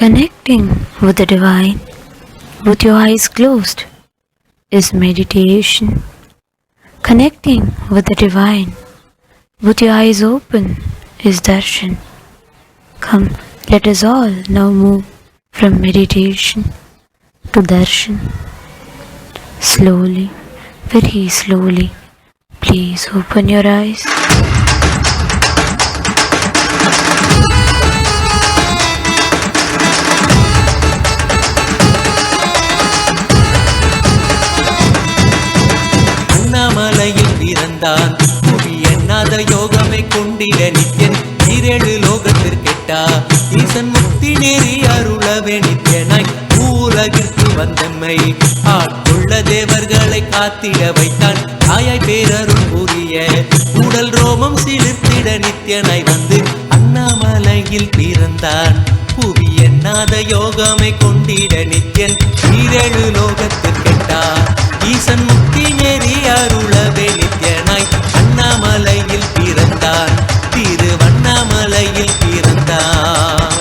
Connecting with the divine with your eyes closed is meditation. Connecting with the divine with your eyes open is darshan. Come, let us all now move from meditation to darshan. Slowly, very slowly, please open your eyes. அண்ணாமலையில் பிறந்தான் புவி எண்ணாத யோகமை கொண்டிட நித்யன் ஈரேழு லோகத்திற்கெட்டா ஈசன் முக்தி நெறி அருளவே நித்யனாய் பூலகிற்கு வந்தம்மை ஆட்கொள்ள தேவர்களை காத்திட வைத்தான் தாயாய் பேரருள் புரிய உடல் ரோமம் சிலிர்த்திட நித்யனாய் வந்து அண்ணாமலையில் பிறந்தான் புவி எண்ணாத யோகமை கொண்டிட நித்யன் ஈரேழு லோகத்திற்கெட்டா ஈசன் முக்தி நெறி அருளவே நித்யனாய் அண்ணாமலையில் பிறந்தான் திருவண்ணாமலையில் பிறந்தான்.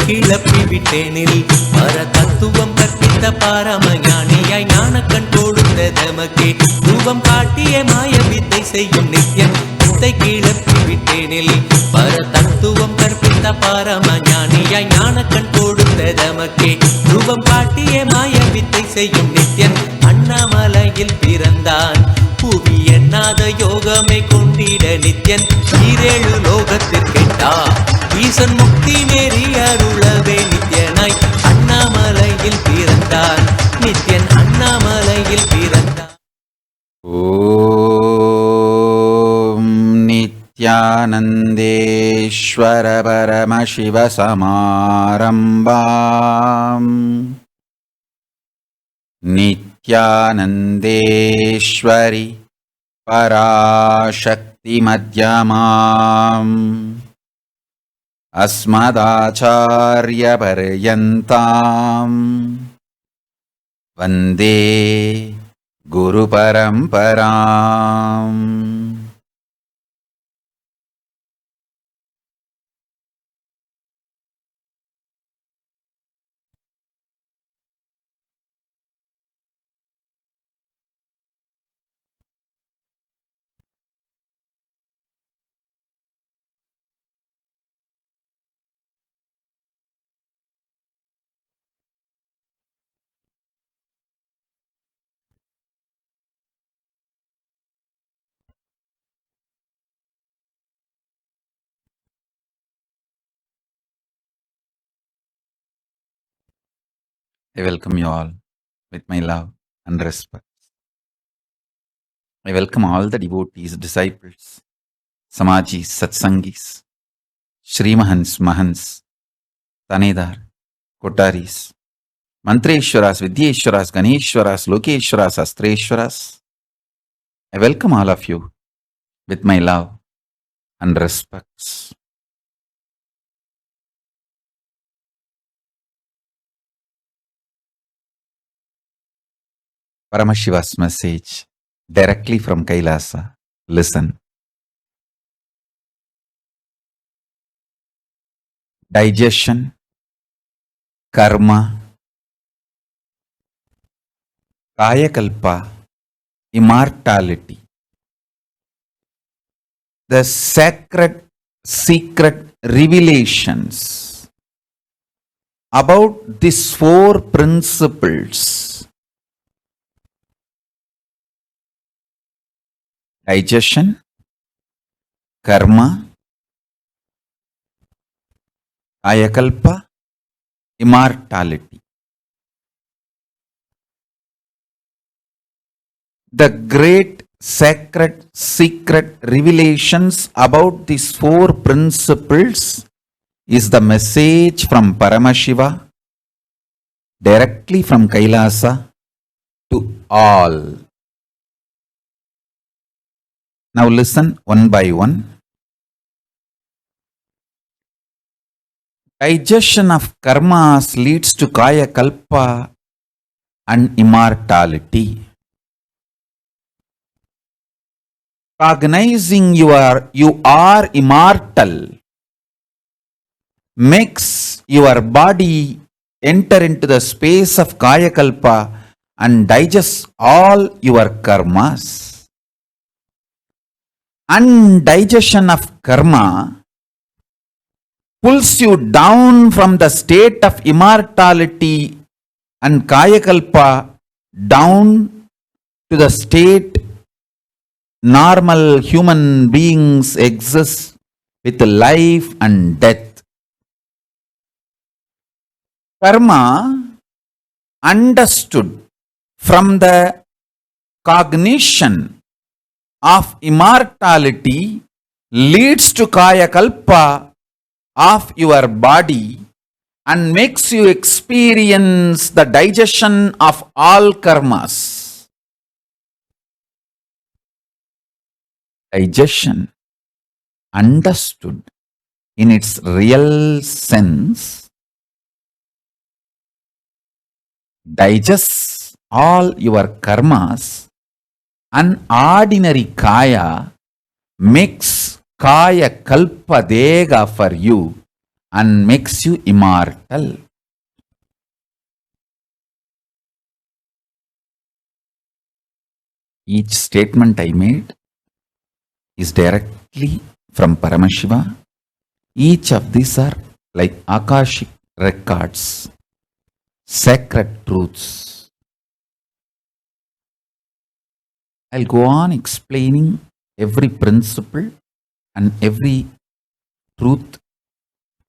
கிளப்பி விட்டேனில் பர தத்துவம் கற்பித்த பாரமஞானியாய் ஞானக்கண் கொடுத்த தமக்கே ரூபம் காட்டிய மாய வித்தை செய்யும் நித்யன் கிளப்பி விட்டேனில் பர தத்துவம் கற்பித்த பாரமஞானியாய் ஞானக்கண் கொடுத்த தமக்கே ரூபம் காட்டிய மாய வித்தை செய்யும் நித்யன் அண்ணாமலையில் பிறந்தான் புவி எண்ணாத யோகமை கொண்டிட நித்யன் ஈரேழு லோகத்திற்கெட்டா ஈசன் முக்தி நெறி அருளவே நித்யனாய் அண்ணாமலையில் பிறந்தான் நித்யன் அண்ணாமலையில் பிறந்தான். ஓம் நித்யானந்தேஸ்வர பரமசிவ சமாரம்பாம் நித்யானந்தேஸ்வரி பராசக்தி மத்யமாம் अस्मदाचार्य पर्यन्ताम् वन्दे गुरुपरम्पराम्. I welcome you all with my love and respect. I welcome all the devotees, disciples, Samajis, Satsangis, Shrimahans, Mahans, Tanedar, Kotaris, Mantreshwaras, Vidyeshwaras, Ganeshwaras, Lokeshwaras, Astreshwaras. I welcome all of you with my love and respects. Paramashiva's message directly from Kailasa. Listen. Digestion, karma, kayakalpa, immortality. The sacred secret revelations about these four principles: digestion, karma, kayakalpa, immortality. The great sacred secret revelations about these four principles is the message from Paramashiva directly from Kailasa to all. Now listen one by one. Digestion of karmas leads to kaya kalpa and immortality. cognizing you are immortal makes your body enter into the space of Kayakalpa and digest all your karmas. Undigestion of karma pulls you down from the state of immortality and Kayakalpa down to the state normal human beings exist with life and death. Karma understood from the cognition of immortality leads to Kayakalpa of your body and makes you experience the digestion of all karmas. Digestion, understood in its real sense, digests all your karmas. An ordinary kaya makes kaya kalpa dega for you and makes you immortal. Each statement I made is directly from Paramashiva. Each of these are like Akashic records, sacred truths. I'll go on explaining every principle and every truth.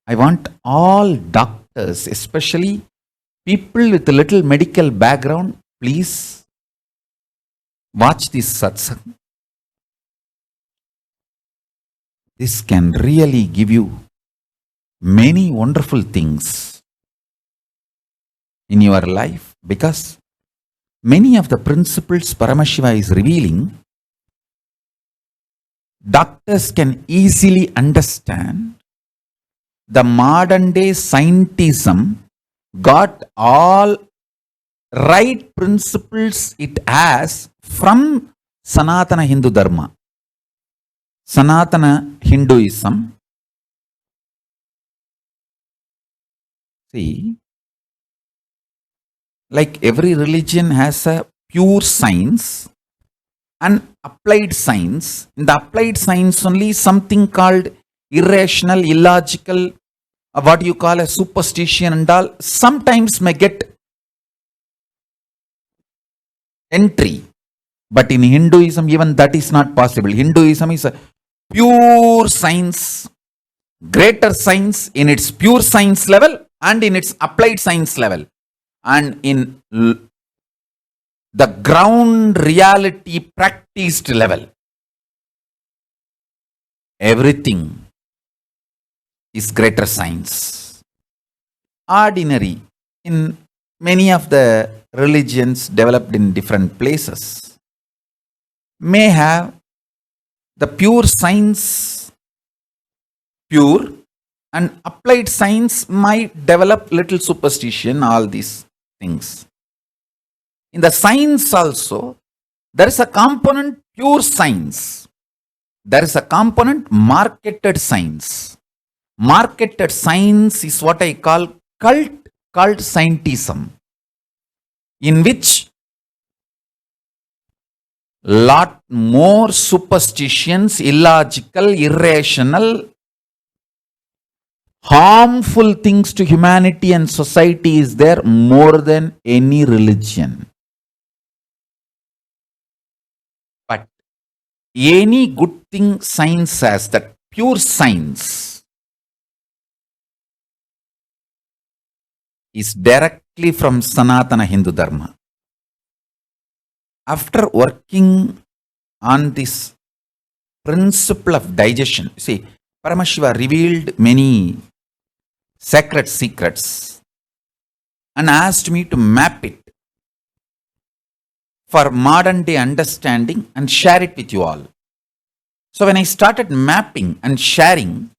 I want all doctors, especially people with a little medical background, please watch this satsang. This can really give you many wonderful things in your life, because many of the principles Paramashiva is revealing, doctors can easily understand. The modern day scientism got all right principles it has from Sanatana Hindu Dharma. Sanatana Hinduism. See, like every religion has a pure science and applied science. In the applied science only something called irrational, illogical, what you call a superstition and all, sometimes may get entry. But in Hinduism, even that is not possible. Hinduism is a pure science, greater science in its pure science level and in its applied science level. And in the ground reality practiced level, everything is greater science. Ordinary in many of the religions developed in different places may have the pure science pure, and applied science might develop little superstition, all these things. In the science also, there is a component pure science. There is a component marketed science. Marketed science is what I call cult called scientism, in which lot more superstitions, illogical, irrational, harmful things to humanity and society is there more than any religion. But any good thing science has, that pure science, is directly from Sanatana Hindu Dharma. After working on this principle of digestion, see, Paramashiva revealed many sacred secrets and asked me to map it for modern day understanding and share it with you all. So when I started mapping and sharing,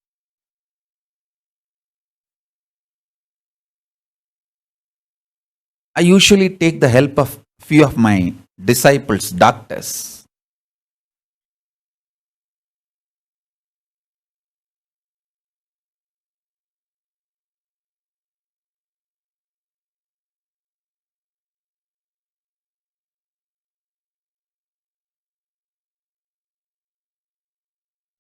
I usually take the help of few of my disciples, doctors.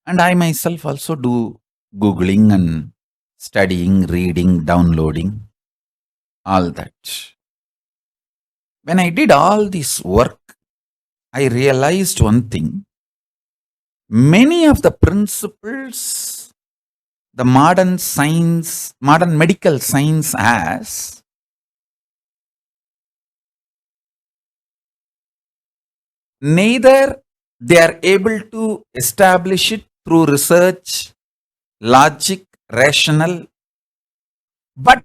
And I myself also do Googling and studying, reading, downloading, all that. When I did all this work, I realized one thing. Many of the principles the modern science, modern medical science has, neither they are able to establish it through research, logic, rational, but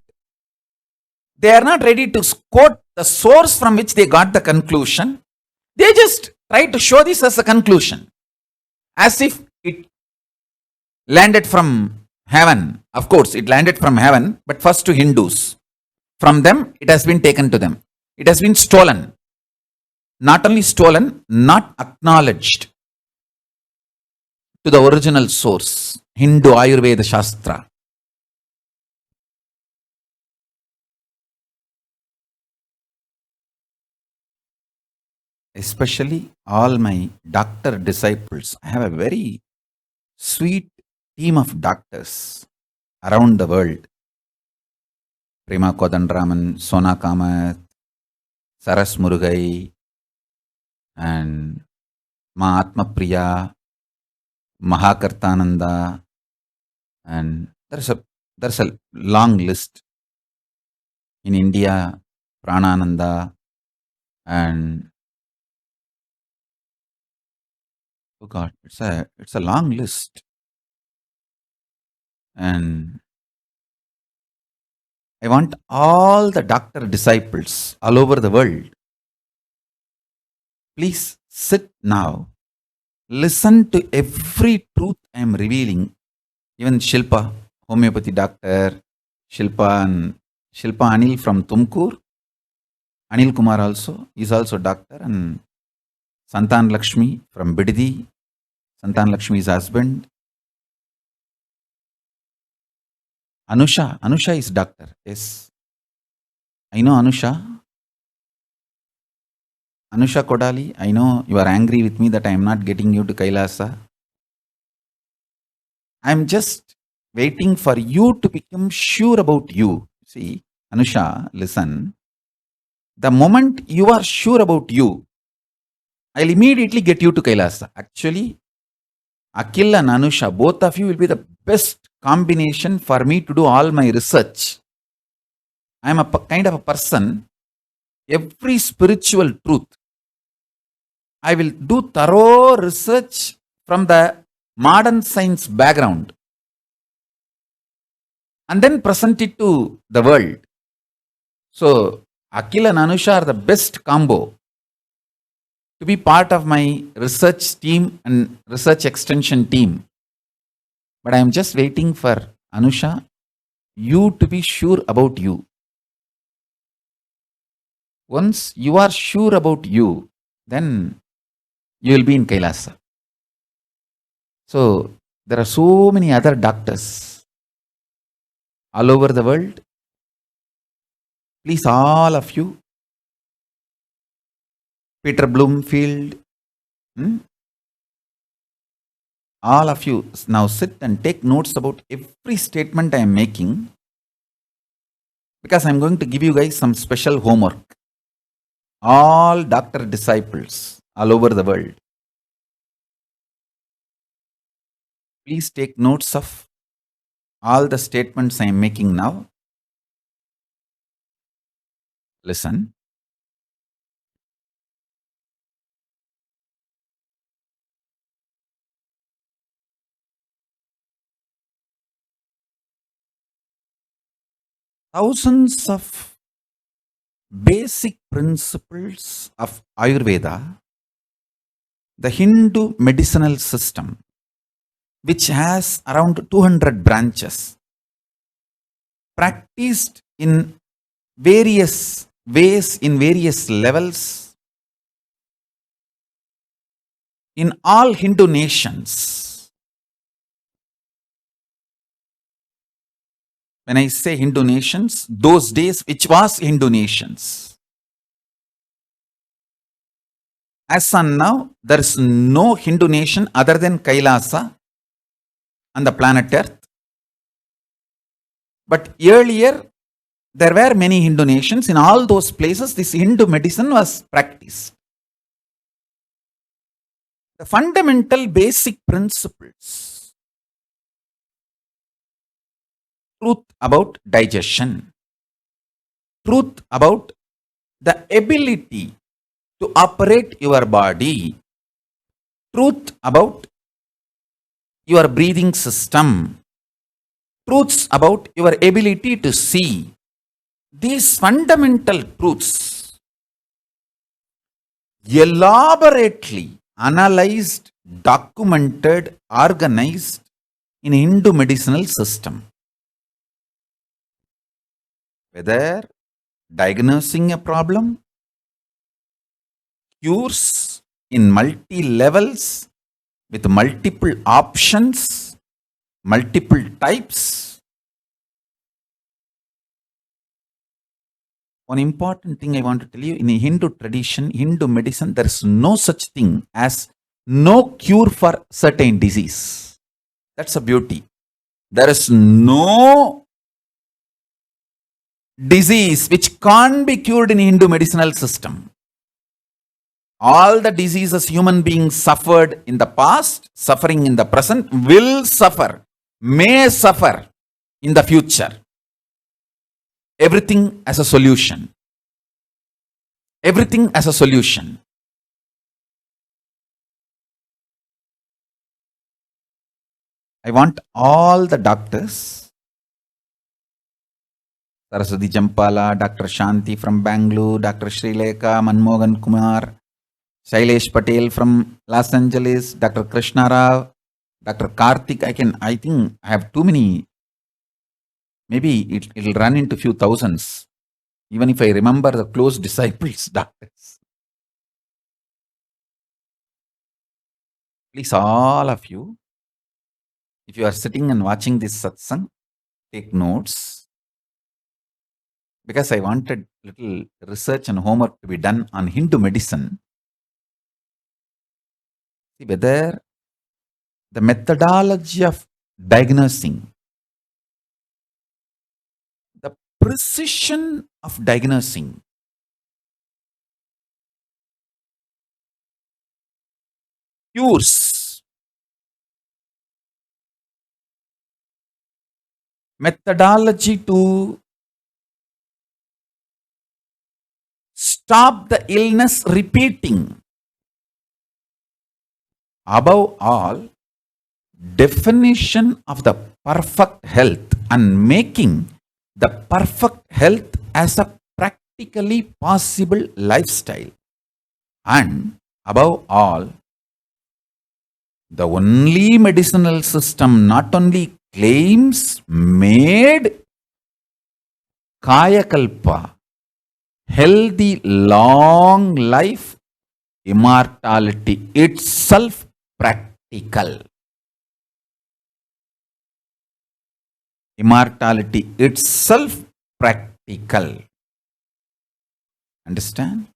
they are not ready to quote the source from which they got the conclusion. They just try to show this as a conclusion, as if it landed from heaven. Of course, it landed from heaven, but first to Hindus. From them, it has been taken to them. It has been stolen. Not only stolen, not acknowledged to the original source, Hindu Ayurveda Shastra. Especially all my doctor disciples. I have a very sweet team of doctors around the world. Prema Kodandraman, Sona Kamath, Saras Murugai, and Mahatma Priya, Mahakartananda, and there's a long list. In India, Pranananda, and oh God, it's a long list. And I want all the doctor disciples all over the world. Please sit now. Listen to every truth I am revealing. Even Shilpa, homeopathy doctor, Shilpa Anil from Tumkur. Anil Kumar also is also doctor, and Santan Lakshmi from Bididi. Santan Lakshmi's husband. Anusha is doctor. Yes, I know Anusha. Anusha Kodali, I know you are angry with me that I am not getting you to Kailasa. I am just waiting for you to become sure about you. See, Anusha, listen. The moment you are sure about you, I'll immediately get you to Kailasa. Actually, Akhil and Anusha, both of you will be the best combination for me to do all my research. I am a kind of a person, every spiritual truth, I will do thorough research from the modern science background and then present it to the world. So, Akhil and Anusha are the best combo to be part of my research team and research extension team. But I am just waiting for Anusha, you to be sure about you. Once you are sure about you, then you will be in Kailasa. So, there are so many other doctors all over the world. Please, all of you, Peter Bloomfield, all of you now sit and take notes about every statement I am making, because I am going to give you guys some special homework. All doctor disciples all over the world, please take notes of all the statements I am making now. Listen. Thousands of basic principles of Ayurveda, the Hindu medicinal system, which has around 200 branches, practiced in various ways, in various levels, in all Hindu nations. When I say Hindu nations, those days which was Hindu nations. As on now, there is no Hindu nation other than Kailasa on the planet Earth. But earlier, there were many Hindu nations. In all those places, this Hindu medicine was practiced. The fundamental basic principles, truth about digestion, truth about the ability to operate your body, truth about your breathing system, truths about your ability to see. These fundamental truths, elaborately analyzed, documented, organized in Hindu medicinal system. Whether diagnosing a problem, cures in multi levels with multiple options, multiple types. One important thing I want to tell you, in a Hindu tradition, Hindu medicine, there is no such thing as no cure for certain disease. That's a beauty. There is no disease which can't be cured in Hindu medicinal system. All the diseases human beings suffered in the past, suffering in the present, will suffer, may suffer in the future. Everything as a solution. Everything as a solution. I want all the doctors, Saraswati Jampala, Dr. Shanti from Bangalore, Dr. Srilekha, Manmohan Kumar, Shailesh Patel from Los Angeles, Dr. Krishna Rao, Dr. Karthik. I think I have too many. Maybe it'll run into few thousands. Even if I remember the close disciples, doctors. Please, all of you, if you are sitting and watching this satsang, take notes. Because I wanted little research and homework to be done on Hindu medicine. See whether the methodology of diagnosing, the precision of diagnosing, cures, methodology to stop the illness repeating. Above all, definition of the perfect health and making the perfect health as a practically possible lifestyle. And above all, the only medicinal system not only claims made Kayakalpa, healthy long life, immortality itself practical. Immortality itself practical. Understand?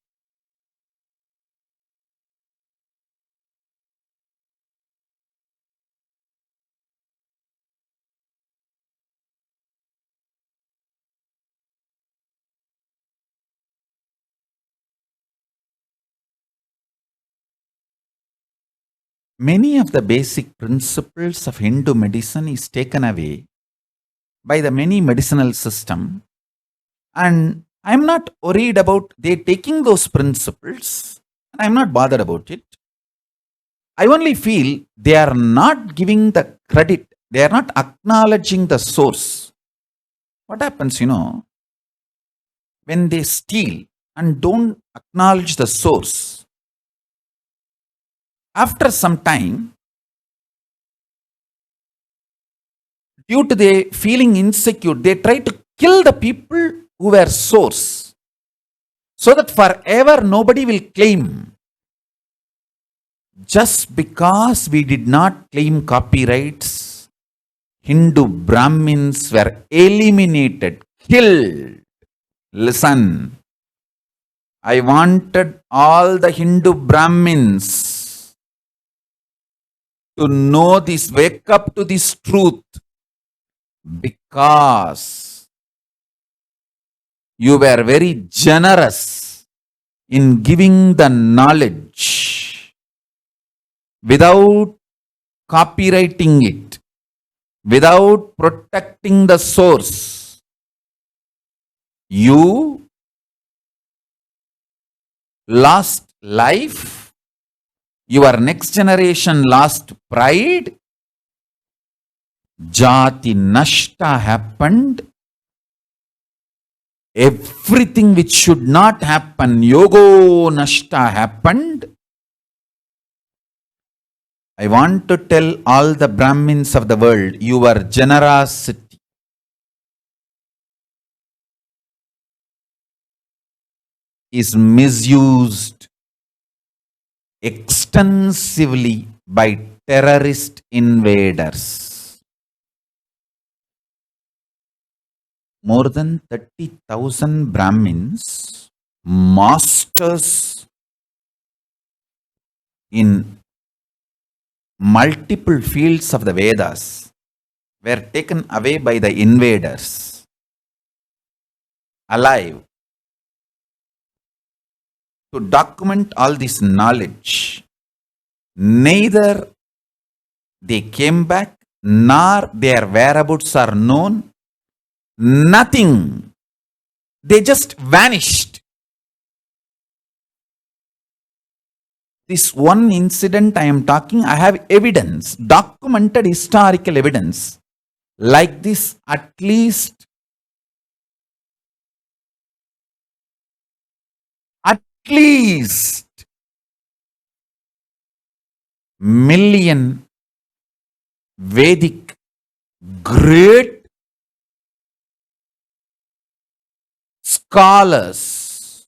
Many of the basic principles of Hindu medicine is taken away by the many medicinal system, and I'm not worried about they taking those principles, and I'm not bothered about it. I only feel they are not giving the credit, they are not acknowledging the source. What happens, when they steal and don't acknowledge the source? After some time, due to their feeling insecure, they try to kill the people who were source, so that forever nobody will claim. Just because we did not claim copyrights, Hindu Brahmins were eliminated, killed. Listen, I wanted all the Hindu Brahmins to know this, wake up to this truth, because you were very generous in giving the knowledge without copywriting it, without protecting the source. You lost life, your next generation lost pride, jati nashta happened, everything which should not happen, yogo nashta happened. I want to tell all the Brahmins of the world, your generosity is misused extensively by terrorist invaders. More than 30,000 Brahmins, masters in multiple fields of the Vedas, were taken away by the invaders, alive, to document all this knowledge. Neither they came back, nor their whereabouts are known. Nothing. They just vanished. This one incident I am talking, I have evidence, documented historical evidence, like this at least million Vedic great scholars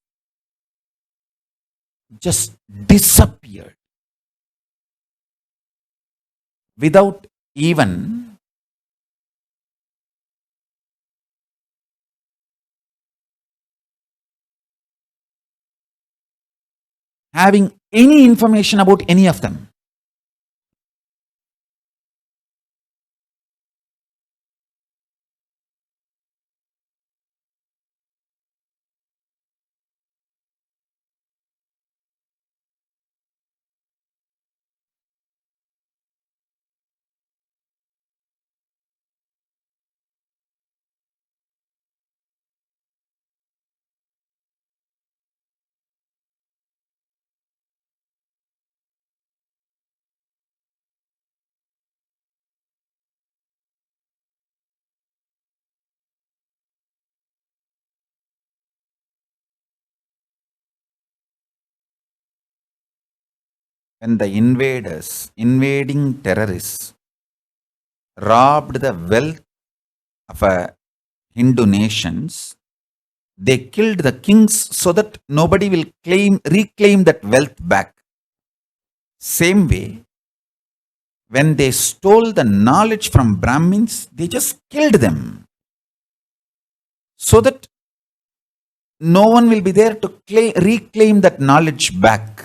just disappeared without even having any information about any of them. When the invading terrorists robbed the wealth of Hindu nations, they killed the kings so that nobody will reclaim that wealth back. Same way, when they stole the knowledge from Brahmins, they just killed them so that no one will be there to reclaim that knowledge back.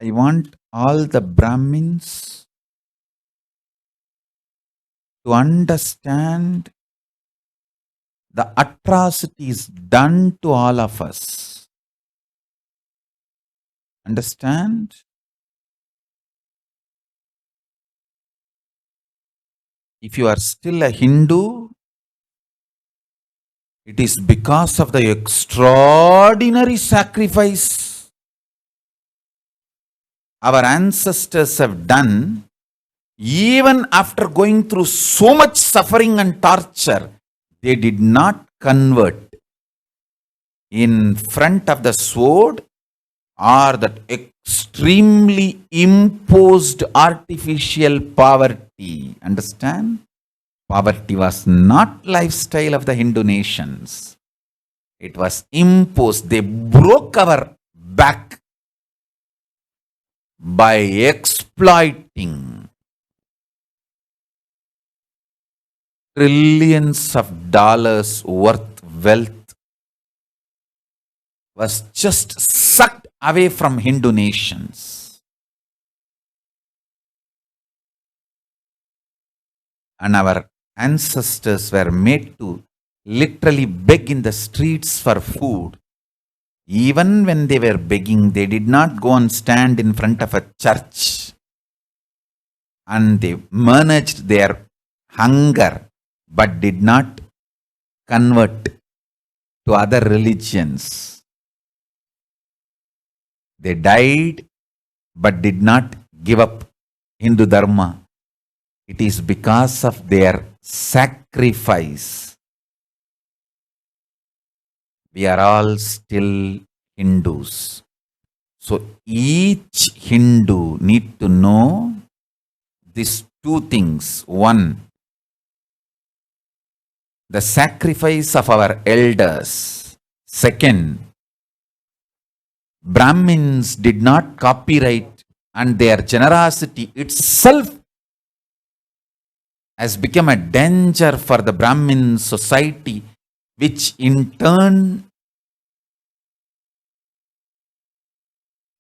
I want all the Brahmins to understand the atrocities done to all of us. Understand? If you are still a Hindu, it is because of the extraordinary sacrifice our ancestors have done. Even after going through so much suffering and torture, they did not convert in front of the sword or that extremely imposed artificial poverty. Understand? Poverty was not lifestyle of the Hindu nations. It was imposed. They broke our back by exploiting. trillions of dollars worth wealth was just sucked away from Hindu nations. And our ancestors were made to literally beg in the streets for food. Even when they were begging, they did not go and stand in front of a church, and they managed their hunger but did not convert to other religions. They died but did not give up Hindu Dharma. It is because of their sacrifice. We are all still Hindus. So each Hindu need to know these two things. One, the sacrifice of our elders. Second, Brahmins did not copyright, and their generosity itself has become a danger for the Brahmin society, which in turn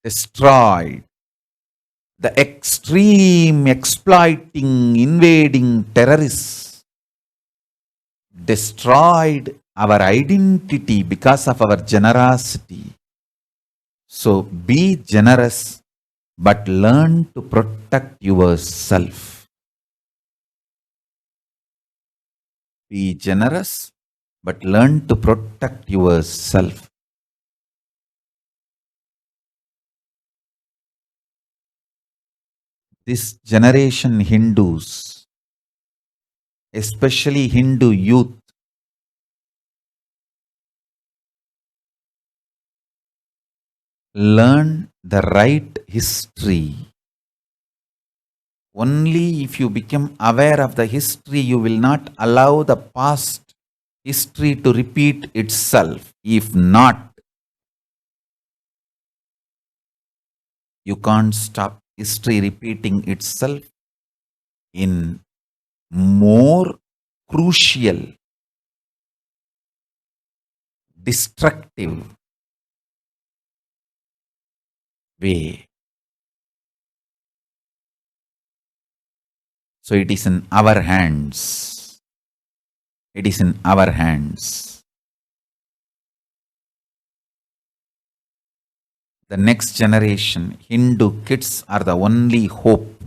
destroyed the extreme exploiting, invading terrorists, destroyed our identity because of our generosity. So be generous, but learn to protect yourself. Be generous, but learn to protect yourself. This generation Hindus, especially Hindu youth, learn the right history. Only if you become aware of the history, you will not allow the past history to repeat itself. If not, you can't stop history repeating itself in more crucial, destructive way. So it is in our hands. It is in our hands. The next generation, Hindu kids are the only hope.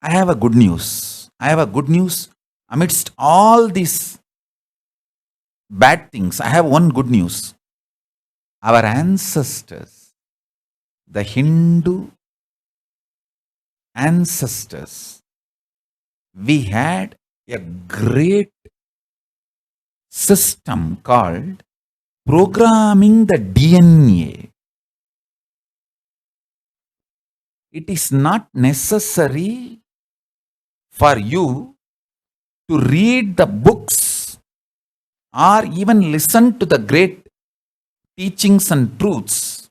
I have a good news. I have a good news. Amidst all these bad things, I have one good news. Our ancestors, the Hindu ancestors, we had a great system called programming the DNA. It is not necessary for you to read the books or even listen to the great teachings and truths.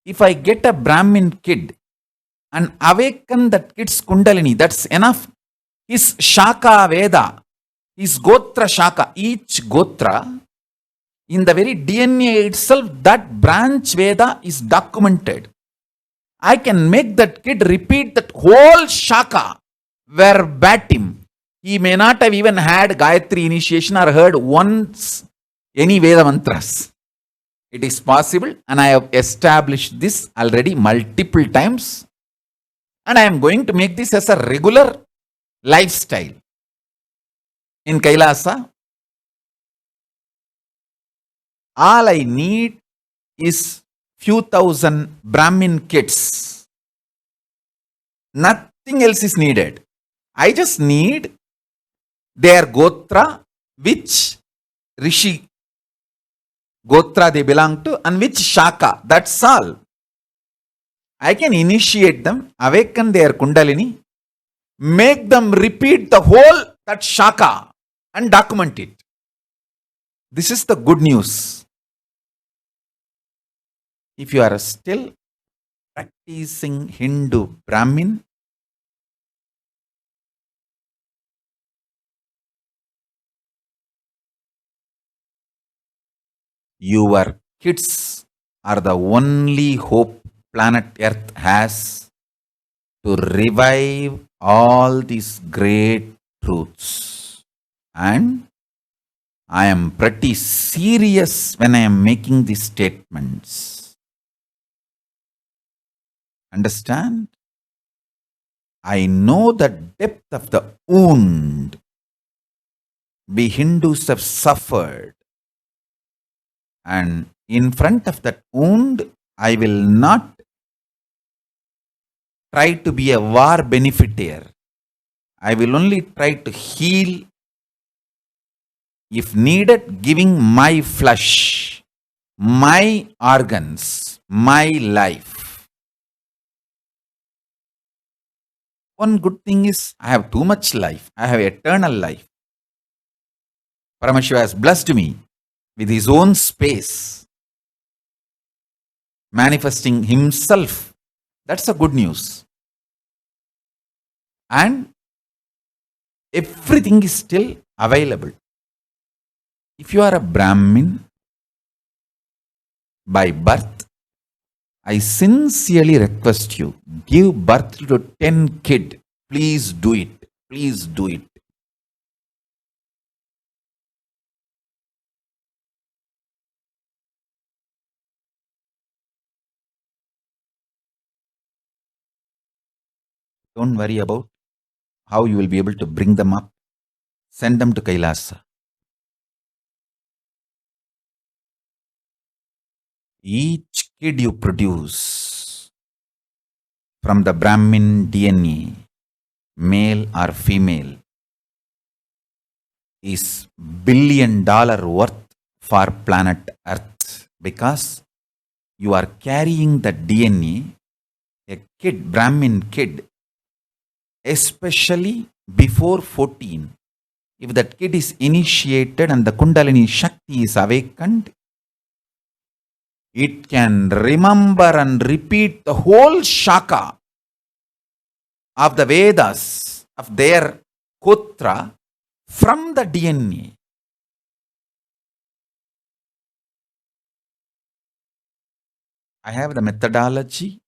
If I get a Brahmin kid and awaken that kid's Kundalini, that's enough. His Shaka Veda, his Gotra Shaka, each Gotra, in the very DNA itself, that branch Veda is documented. I can make that kid repeat that whole Shaka verbatim. He may not have even had Gayatri initiation or heard once any Veda mantras. It is possible, and I have established this already multiple times, and I am going to make this as a regular lifestyle. In Kailasa, all I need is few thousand Brahmin kids. Nothing else is needed. I just need their Gotra, which Rishi Gotra they belong to, and which Shaka. That's all. I can initiate them, awaken their Kundalini, make them repeat the whole that Shaka and document it. This is the good news. If you are still practicing Hindu Brahmin, Your kids are the only hope planet Earth has to revive all these great truths. And I am pretty serious when I am making these statements. Understand? I know the depth of the wound we Hindus have suffered. And in front of that wound, I will not try to be a war beneficiary. I will only try to heal, if needed, giving my flesh, my organs, my life. One good thing is I have too much life. I have eternal life. Paramashiva has blessed me with his own space, manifesting himself. That's a good news. And everything is still available. If you are a Brahmin by birth, I sincerely request you, give birth to 10 kids. Please do it. Please do it. Don't worry about how you will be able to bring them up. Send them to Kailasa. Each kid you produce from the Brahmin DNA, male or female, is $1 billion worth for planet Earth, because you are carrying the DNA. A kid, Brahmin kid, especially before 14, if that kid is initiated and the Kundalini Shakti is awakened, it can remember and repeat the whole shaka of the Vedas, of their Kotra, from the DNA. I have the methodology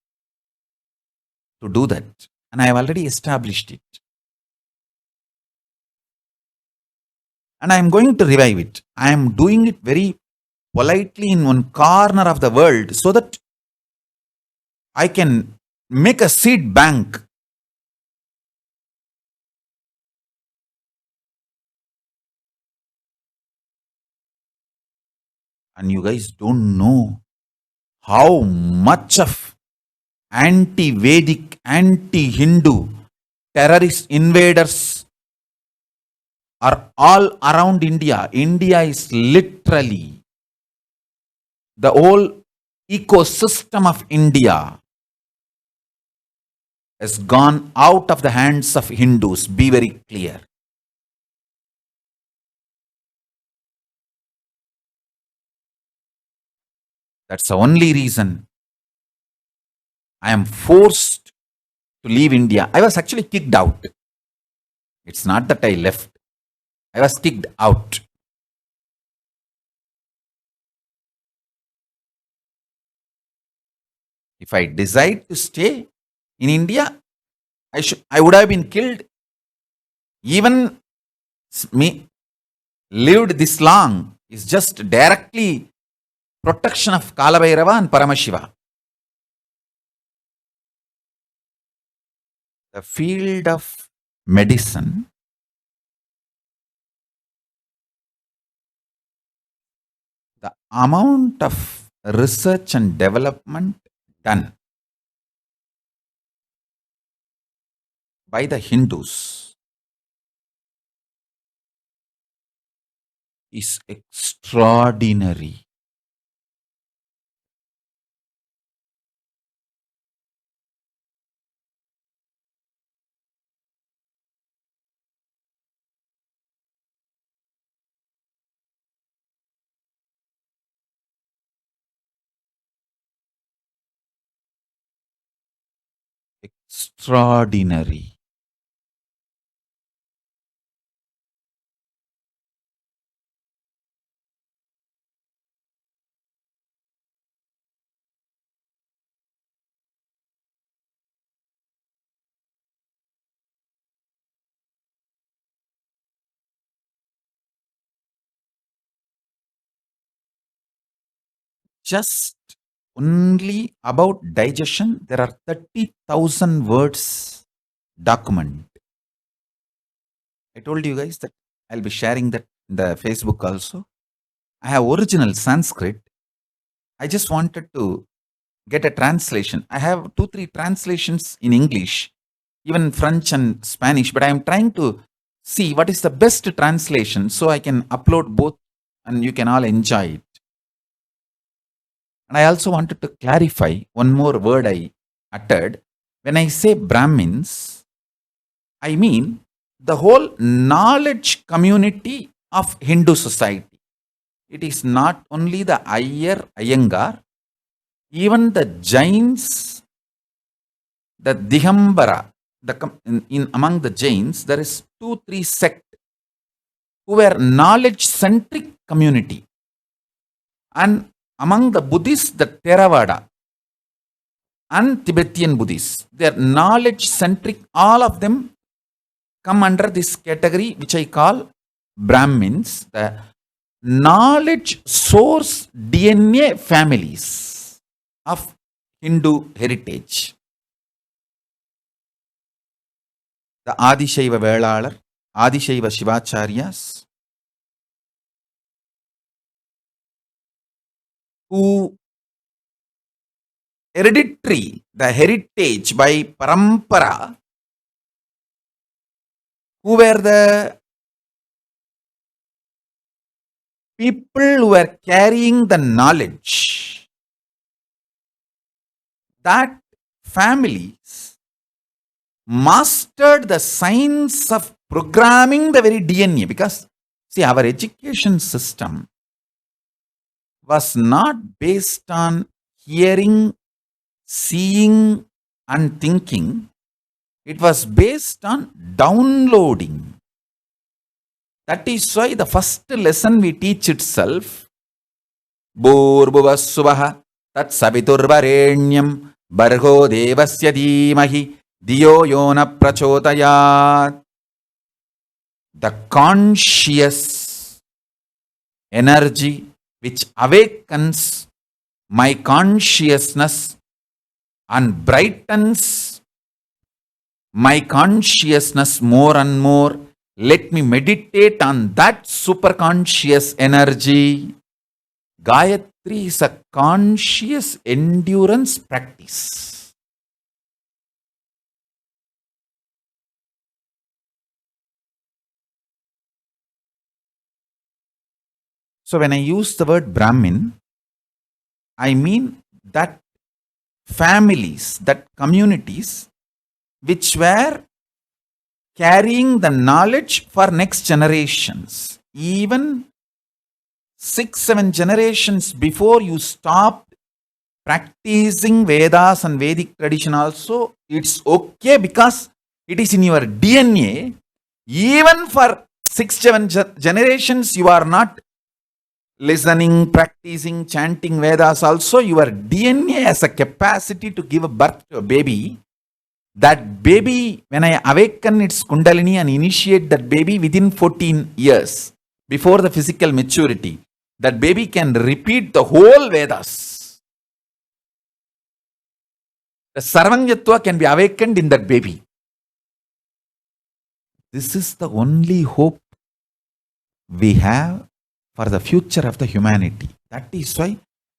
to do that, and I have already established it. And I am going to revive it. I am doing it very politely in one corner of the world so that I can make a seed bank. And you guys don't know how much of anti-Vedic, anti-Hindu terrorist invaders are all around India. India is literally the whole ecosystem of India has gone out of the hands of Hindus. Be very clear. That's the only reason I am forced to leave India. I was actually kicked out. It's not that I left. I was kicked out. If I decide to stay in India, I would have been killed. Even me lived this long is just directly protection of Kalabhairava and Paramashiva. The field of medicine, the amount of research and development done by the Hindus is extraordinary. Extraordinary. just only about digestion, there are 30,000 words document. I told you guys that I'll be sharing that in the Facebook also. I have original Sanskrit. I just wanted to get a translation. I have 2-3 translations in English, even French and Spanish, but I am trying to see what is the best translation so I can upload both and you can all enjoy it. And I also wanted to clarify one more word I uttered. When I say Brahmins, I mean the whole knowledge community of Hindu society. It is not only the Iyengar, even the Jains, the Dihambara, among the Jains, there is 2-3 sect who were knowledge-centric community. And among the Buddhists, the Theravada and Tibetan Buddhists, they are knowledge-centric. All of them come under this category, which I call Brahmins, the knowledge source DNA families of Hindu heritage. The Adishaiva Velalar, Adishaiva Shivacharyas, who hereditary, the heritage by Parampara, who were the people who were carrying the knowledge, that families mastered the science of programming the very DNA. Because, see, our education system was not based on hearing, seeing, and thinking. It was based on downloading. That is why the first lesson we teach itself, Bhurbhuvassuvaha Tat Saviturvarenyam Bargo Devasya Dhimahi Diyo Yona Prachodayat. The conscious energy which awakens my consciousness and brightens my consciousness more and more. Let me meditate on that superconscious energy. Gayatri is a conscious endurance practice. So when I use the word Brahmin, I mean that families, that communities which were carrying the knowledge for next generations. Even 6-7 generations before you stopped practicing Vedas and Vedic tradition also, it's okay because it is in your DNA. Even for 6-7 generations, you are not listening, practicing, chanting Vedas also. Your DNA has a capacity to give birth to a baby. That baby, when I awaken its Kundalini and initiate that baby within 14 years, before the physical maturity, that baby can repeat the whole Vedas. The Sarvangyatva can be awakened in that baby. This is the only hope we have for the future of the humanity. That is why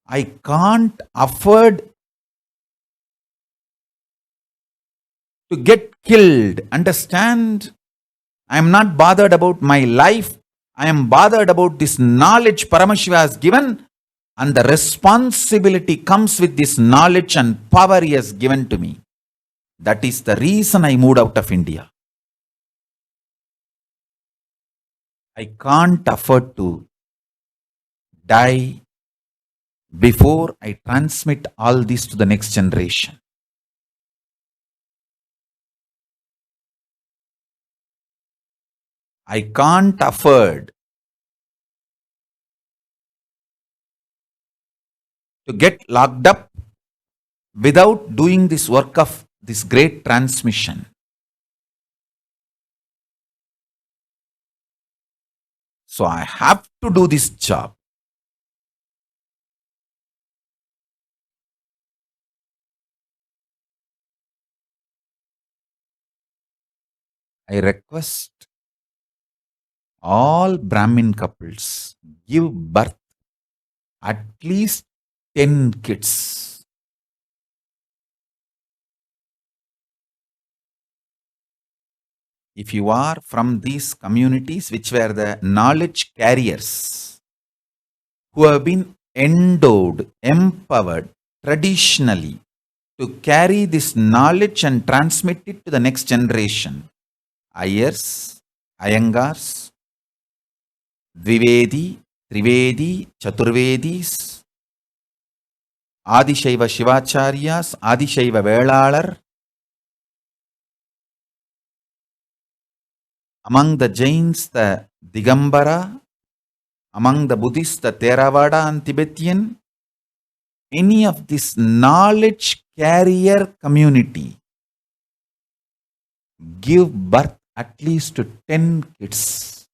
I can't afford to get killed. Understand? I am not bothered about my life. I am bothered about this knowledge Paramashiva has given, and the responsibility comes with this knowledge and power he has given to me. That is the reason I moved out of India. I can't afford to die before I transmit all this to the next generation. I can't afford to get locked up without doing this work of this great transmission. So I have to do this job. I request all Brahmin couples give birth at least 10 kids. If you are from these communities which were the knowledge carriers, who have been endowed, empowered traditionally to carry this knowledge and transmit it to the next generation, Ayers, Iyengars, Dvivedi, Trivedi, Chaturvedis, Adishaiva Shivacharyas, Adishaiva Velalar. Among the Jains, the Digambara. Among the Buddhists, the Theravada and Tibetan. Any of this knowledge carrier community give birth at least to 10 kids.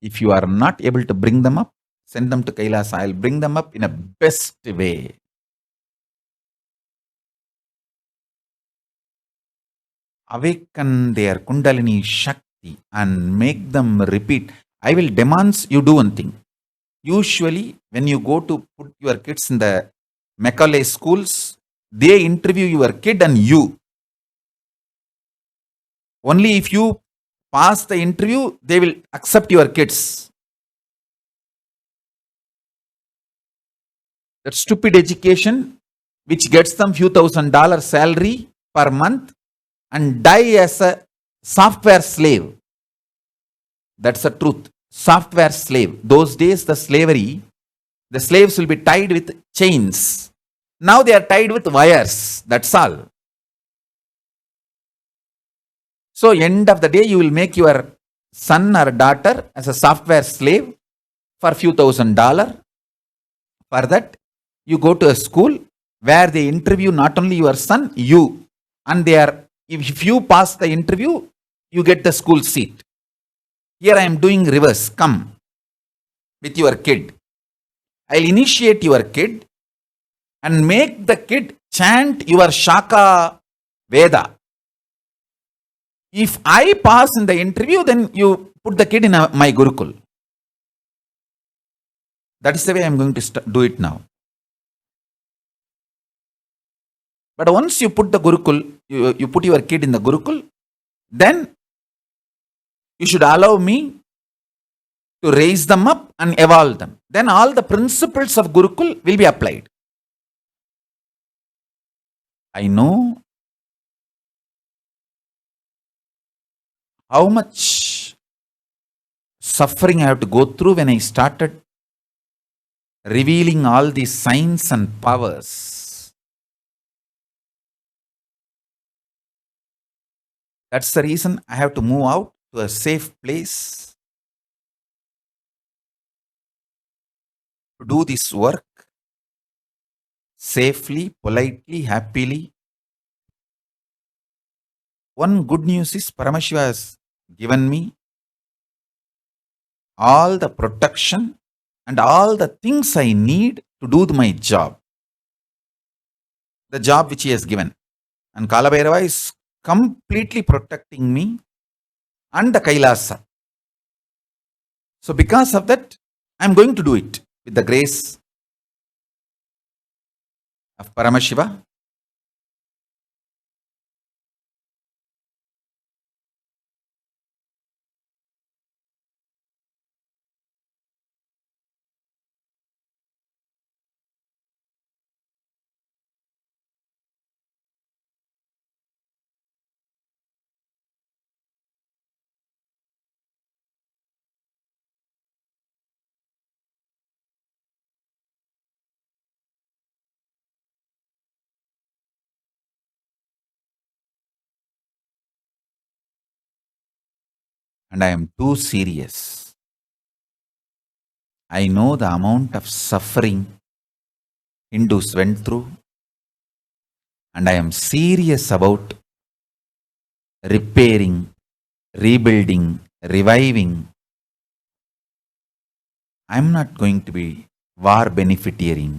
If you are not able to bring them up, send them to Kailas. I'll bring them up in a best way. Awaken their Kundalini Shakti and make them repeat. I will demonstrate. You do one thing. Usually, when you go to put your kids in the Macaulay schools, they interview your kid and you. Only if you pass the interview, they will accept your kids. That stupid education, which gets them few $1,000 salary per month and die as a software slave. That's the truth. Software slave. Those days, the slaves will be tied with chains. Now they are tied with wires. That's all. So, end of the day, you will make your son or daughter as a software slave for few $1,000. For that, you go to a school where they interview not only your son, you. And they are, if you pass the interview, you get the school seat. Here I am doing reverse. Come with your kid. I'll initiate your kid and make the kid chant your Shaka Veda. If I pass in the interview, then you put the kid in my Gurukul. That is the way I am going to do it now. But once you put the Gurukul, you put your kid in the Gurukul, then you should allow me to raise them up and evolve them. Then all the principles of Gurukul will be applied. I know how much suffering I have to go through when I started revealing all these signs and powers. That's the reason I have to move out to a safe place to do this work safely, politely, happily. One good news is Paramashiva has given me all the protection and all the things I need to do my job. The job which he has given. And Kalabhairava is completely protecting me and the Kailasa. So because of that, I am going to do it with the grace of Paramashiva. And I am too serious. I know the amount of suffering Hindus went through, and I am serious about repairing, rebuilding, reviving. I am not going to be war beneficiary.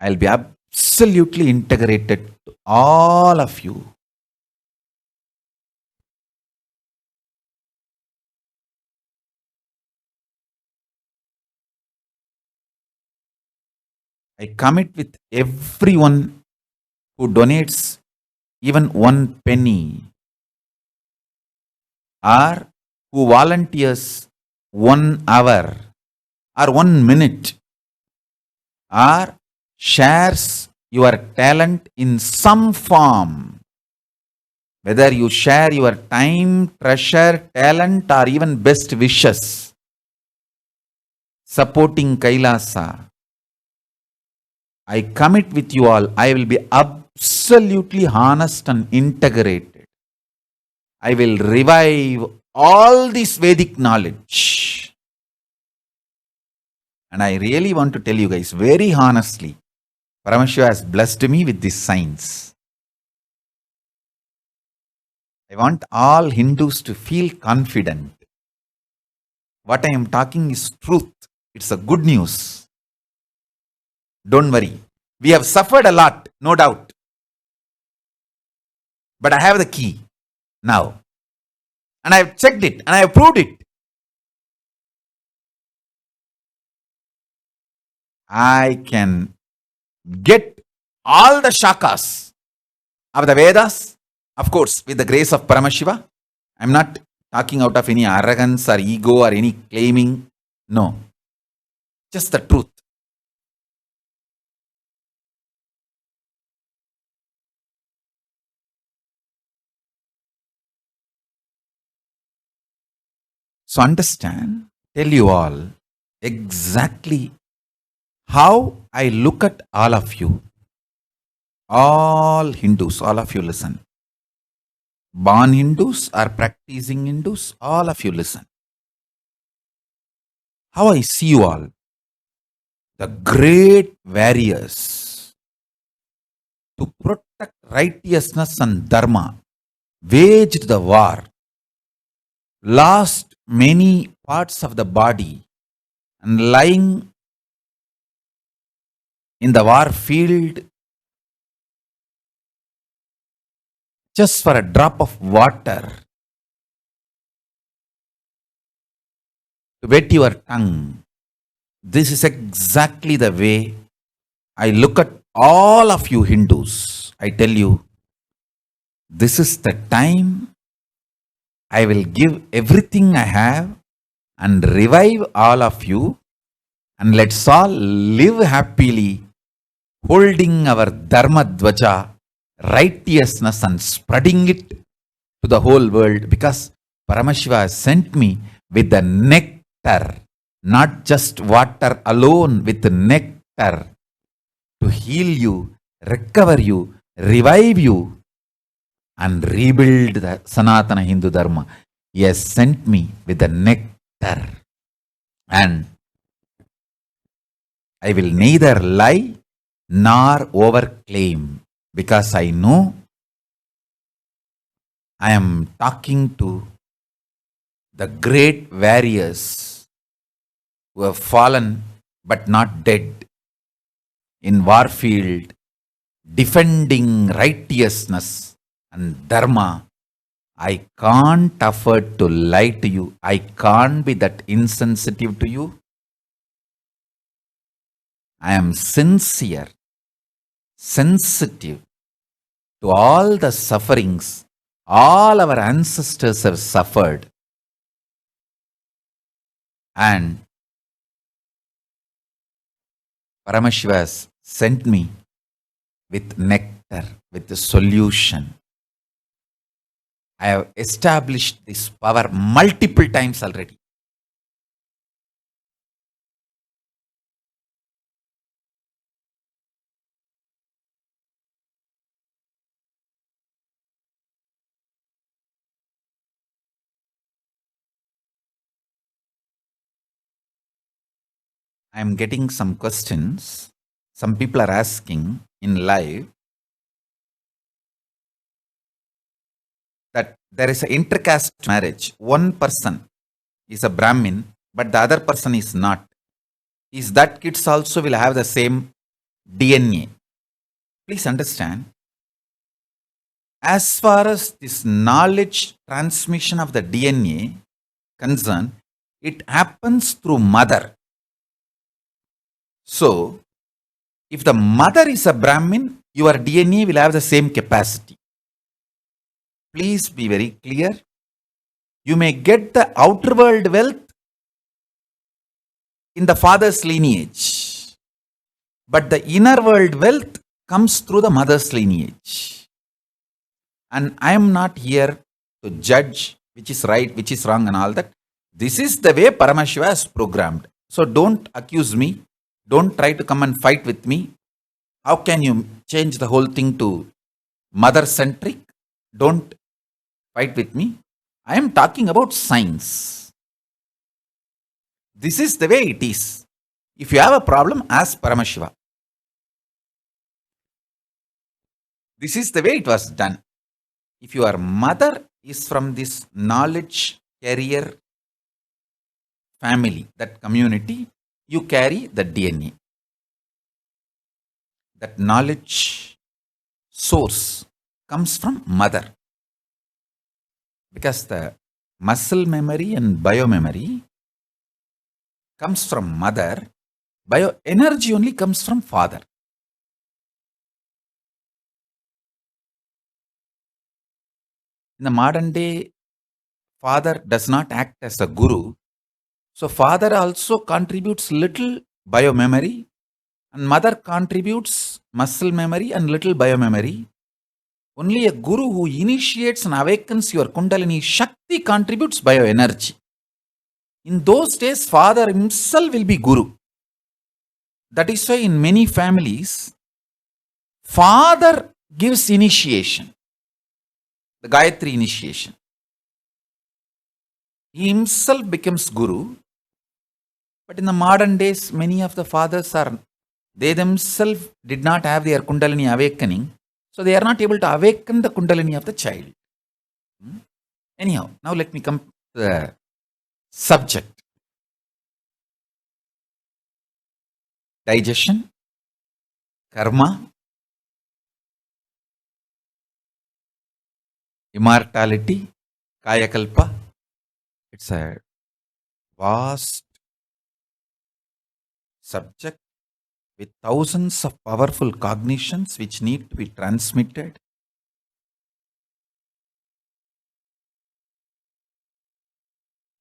I'll be absolutely integrated to all of you. I commit with everyone who donates even 1 penny or who volunteers 1 hour or 1 minute or shares your talent in some form. Whether you share your time, treasure, talent, or even best wishes, supporting Kailasa, I commit with you all, I will be absolutely honest and integrated. I will revive all this Vedic knowledge. And I really want to tell you guys very honestly, Paramashiva has blessed me with this science. I want all Hindus to feel confident. What I am talking is truth. It's a good news. Don't worry. We have suffered a lot, no doubt. But I have the key now. And I have checked it and I have proved it. I can get all the shakas of the Vedas, of course, with the grace of Paramashiva. I'm not talking out of any arrogance or ego or any claiming. No. Just the truth. So understand, tell you all exactly how I look at all of you. All Hindus, all of you listen. Born Hindus or practicing Hindus, all of you listen. How I see you all. The great warriors to protect righteousness and dharma, waged the war, lost many parts of the body, and lying in the war field just for a drop of water to wet your tongue. This is exactly the way I look at all of you Hindus. I tell you, this is the time I will give everything I have and revive all of you, and let's all live happily, holding our Dharma Dvaja, righteousness, and spreading it to the whole world, because Paramashiva has sent me with the nectar, not just water alone, with the nectar to heal you, recover you, revive you, and rebuild the Sanatana Hindu Dharma. He has sent me with the nectar, and I will neither lie nor overclaim, because I know I am talking to the great warriors who have fallen but not dead in warfield, defending righteousness and dharma. I can't afford to lie to you. I can't be that insensitive to you. I am sincere, sensitive to all the sufferings all our ancestors have suffered. And Paramashiva has sent me with nectar, with the solution. I have established this power multiple times already. I am getting some questions. Some people are asking in live that there is an intercaste marriage. One person is a Brahmin, but the other person is not. Is that kids also will have the same DNA. Please understand, as far as this knowledge transmission of the DNA concerned, it happens through mother. So, if the mother is a Brahmin, your DNA will have the same capacity. Please be very clear. You may get the outer world wealth in the father's lineage, but the inner world wealth comes through the mother's lineage. And I am not here to judge which is right, which is wrong, and all that. This is the way Paramashiva is programmed. So don't accuse me. Don't try to come and fight with me. How can you change the whole thing to mother centric? Don't fight with me. I am talking about science. This is the way it is. If you have a problem, ask Paramashiva. This is the way it was done. If your mother is from this knowledge carrier family, that community, you carry the DNA. That knowledge source comes from mother. Because the muscle memory and biomemory comes from mother, bioenergy only comes from father. In the modern day, father does not act as a guru. So father also contributes little biomemory, and mother contributes muscle memory and little biomemory. Only a guru who initiates and awakens your Kundalini Shakti contributes bioenergy. In those days, father himself will be guru. That is why in many families, father gives initiation, the Gayatri initiation. He himself becomes guru. But in the modern days, many of the fathers they themselves did not have their Kundalini awakening. So they are not able to awaken the Kundalini of the child. Anyhow, now let me come to the subject. Digestion, karma, immortality, kayakalpa. It's a vast subject with thousands of powerful cognitions which need to be transmitted.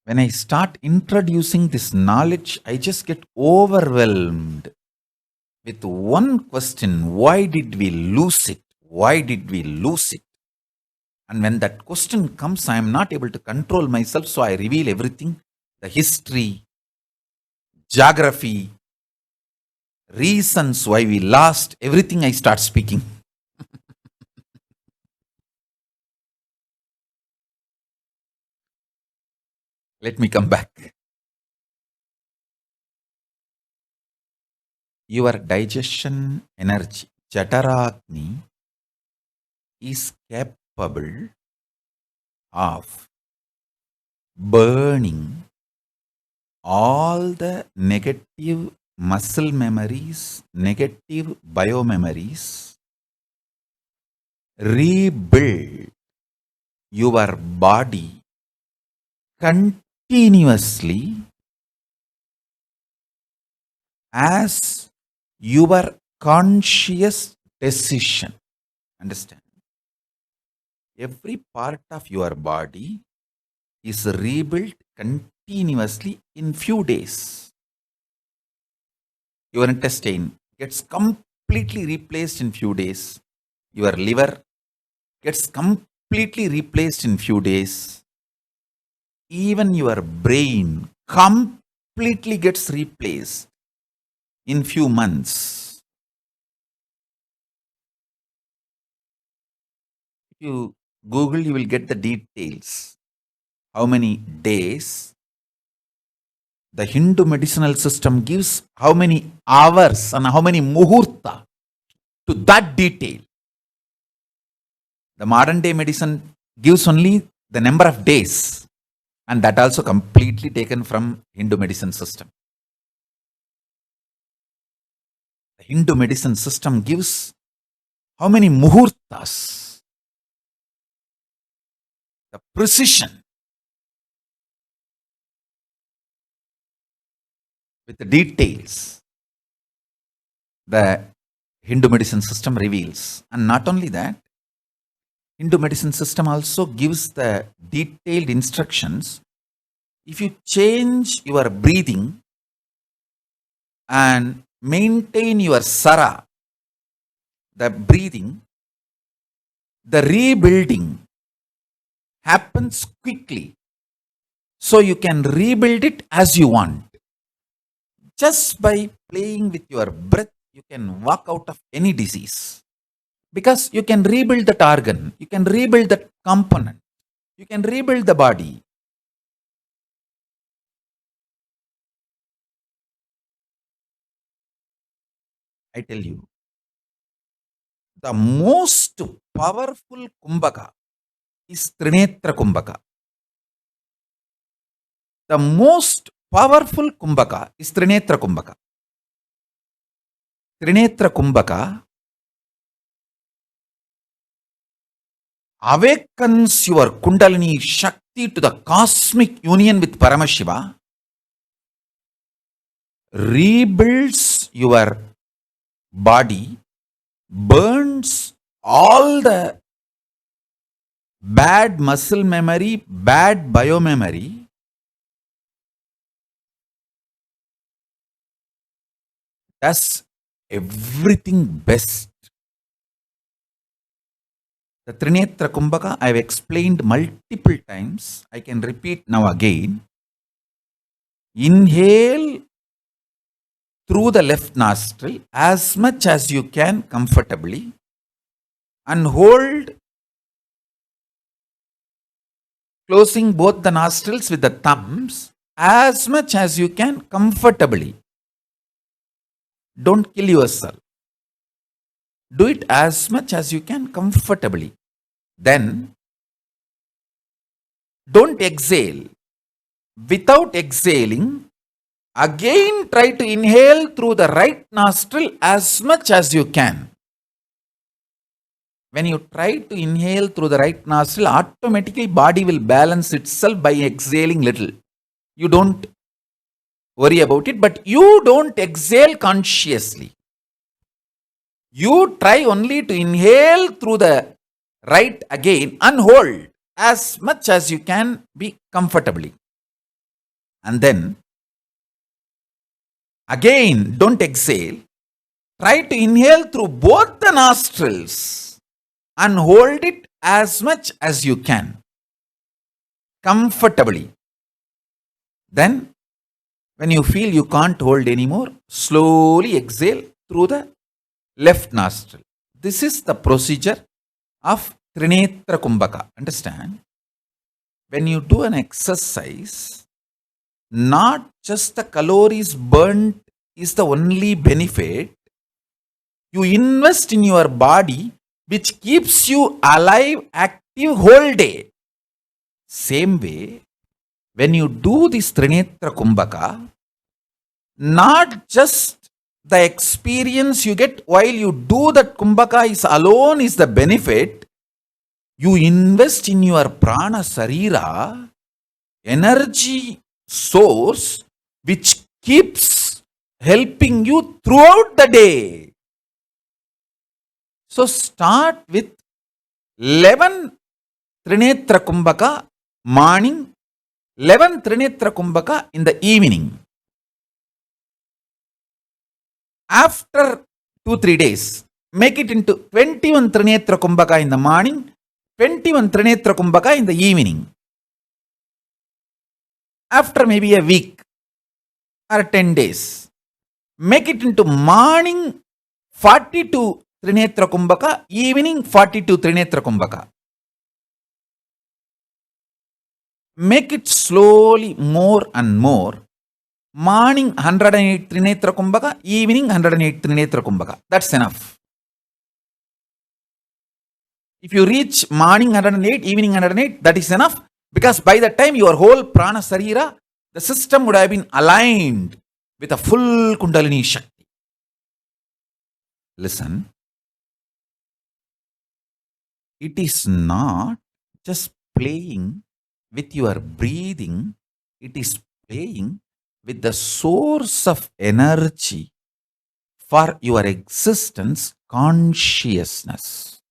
When I start introducing this knowledge, I just get overwhelmed with one question: why did we lose it? Why did we lose it? And when that question comes, I am not able to control myself, so I reveal everything: the history, geography, reasons why we lost, everything I start speaking. Let me come back. Your digestion energy, Jataragni, is capable of burning all the negative muscle memories, negative biomemories, rebuild your body continuously as your conscious decision. Understand? Every part of your body is rebuilt continuously in few days. Your intestine gets completely replaced in few days. Your liver gets completely replaced in few days. Even your brain completely gets replaced in few months. If you Google, you will get the details. How many days the Hindu medicinal system gives, how many hours and how many muhurta, to that detail. The modern day medicine gives only the number of days, and that also completely taken from Hindu medicine system. The Hindu medicine system gives how many muhurtas? The precision with the details the Hindu medicine system reveals. And not only that, Hindu medicine system also gives the detailed instructions. If you change your breathing and maintain your sara, the breathing, the rebuilding happens quickly. So you can rebuild it as you want. Just by playing with your breath, you can walk out of any disease. Because you can rebuild that organ, you can rebuild that component, you can rebuild the body. I tell you, the most powerful Kumbhaka is Trinetra Kumbhaka. The most powerful Kumbhaka is Trinetra Kumbhaka. Trinetra Kumbhaka awakens your Kundalini Shakti to the cosmic union with Paramashiva, rebuilds your body, burns all the bad muscle memory, bad biomemory, does everything best. The Trinetra Kumbhaka I have explained multiple times. I can repeat now again. Inhale through the left nostril as much as you can comfortably and hold, closing both the nostrils with the thumbs as much as you can comfortably. Don't kill yourself. Do it as much as you can comfortably. Then, don't exhale. Without exhaling, again try to inhale through the right nostril as much as you can. When you try to inhale through the right nostril, automatically body will balance itself by exhaling little. You don't worry about it, but you don't exhale consciously. You try only to inhale through the right again and hold as much as you can be comfortably. And then again, don't exhale. Try to inhale through both the nostrils and hold it as much as you can comfortably. Then, when you feel you can't hold anymore, slowly exhale through the left nostril. This is the procedure of Trinetra Kumbhaka. Understand? When you do an exercise, not just the calories burnt is the only benefit. You invest in your body, which keeps you alive, active whole day. Same way, when you do this Trinetra Kumbhaka, not just the experience you get while you do that Kumbhaka is alone is the benefit. You invest in your prana sarira, energy source, which keeps helping you throughout the day. So start with 11 Trinetra Kumbhaka morning, 11 Trinetra Kumbhaka in the evening. After 2-3 days, make it into 21 Trinetra Kumbhaka in the morning, 21 Trinetra Kumbhaka in the evening. After maybe a week or 10 days, make it into morning 42 Trinetra Kumbhaka, evening 42 Trinetra Kumbhaka. Make it slowly more and more. Morning 108 Trinetra Kumbhaka, evening 108 Trinetra Kumbhaka. That's enough. If you reach morning 108, evening 108, that is enough. Because by the time your whole prana sarira, the system would have been aligned with a full Kundalini Shakti. Listen, it is not just playing with your breathing, it is playing with the source of energy for your existence consciousness.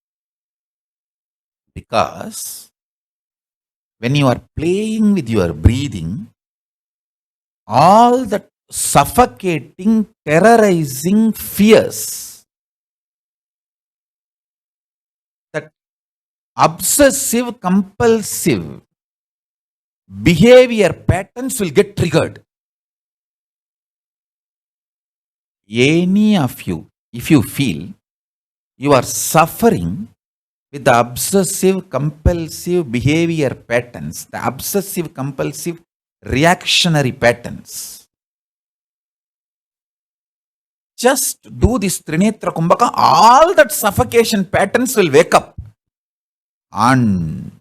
Because when you are playing with your breathing, all the suffocating, terrorizing fears, that obsessive, compulsive behavior patterns will get triggered. Any of you, if you feel you are suffering with the obsessive compulsive behavior patterns, the obsessive compulsive reactionary patterns, just do this Trinetra Kumbhaka, all that suffocation patterns will wake up and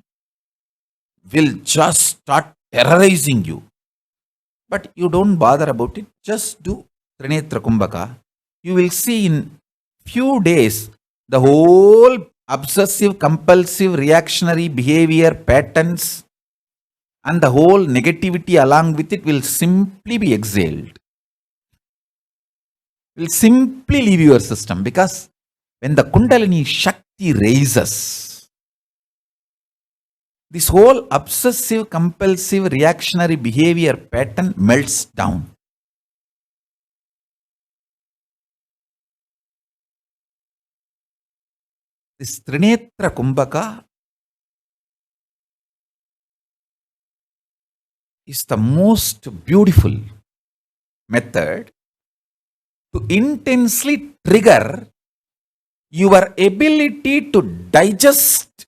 will just start terrorizing you. But you don't bother about it, just do Trinetra Kumbhaka. You will see in few days the whole obsessive compulsive reactionary behavior patterns and the whole negativity along with it will simply be exhaled. Will simply leave your system, because when the Kundalini Shakti raises, this whole obsessive compulsive reactionary behavior pattern melts down. This Trinetra Kumbhaka is the most beautiful method to intensely trigger your ability to digest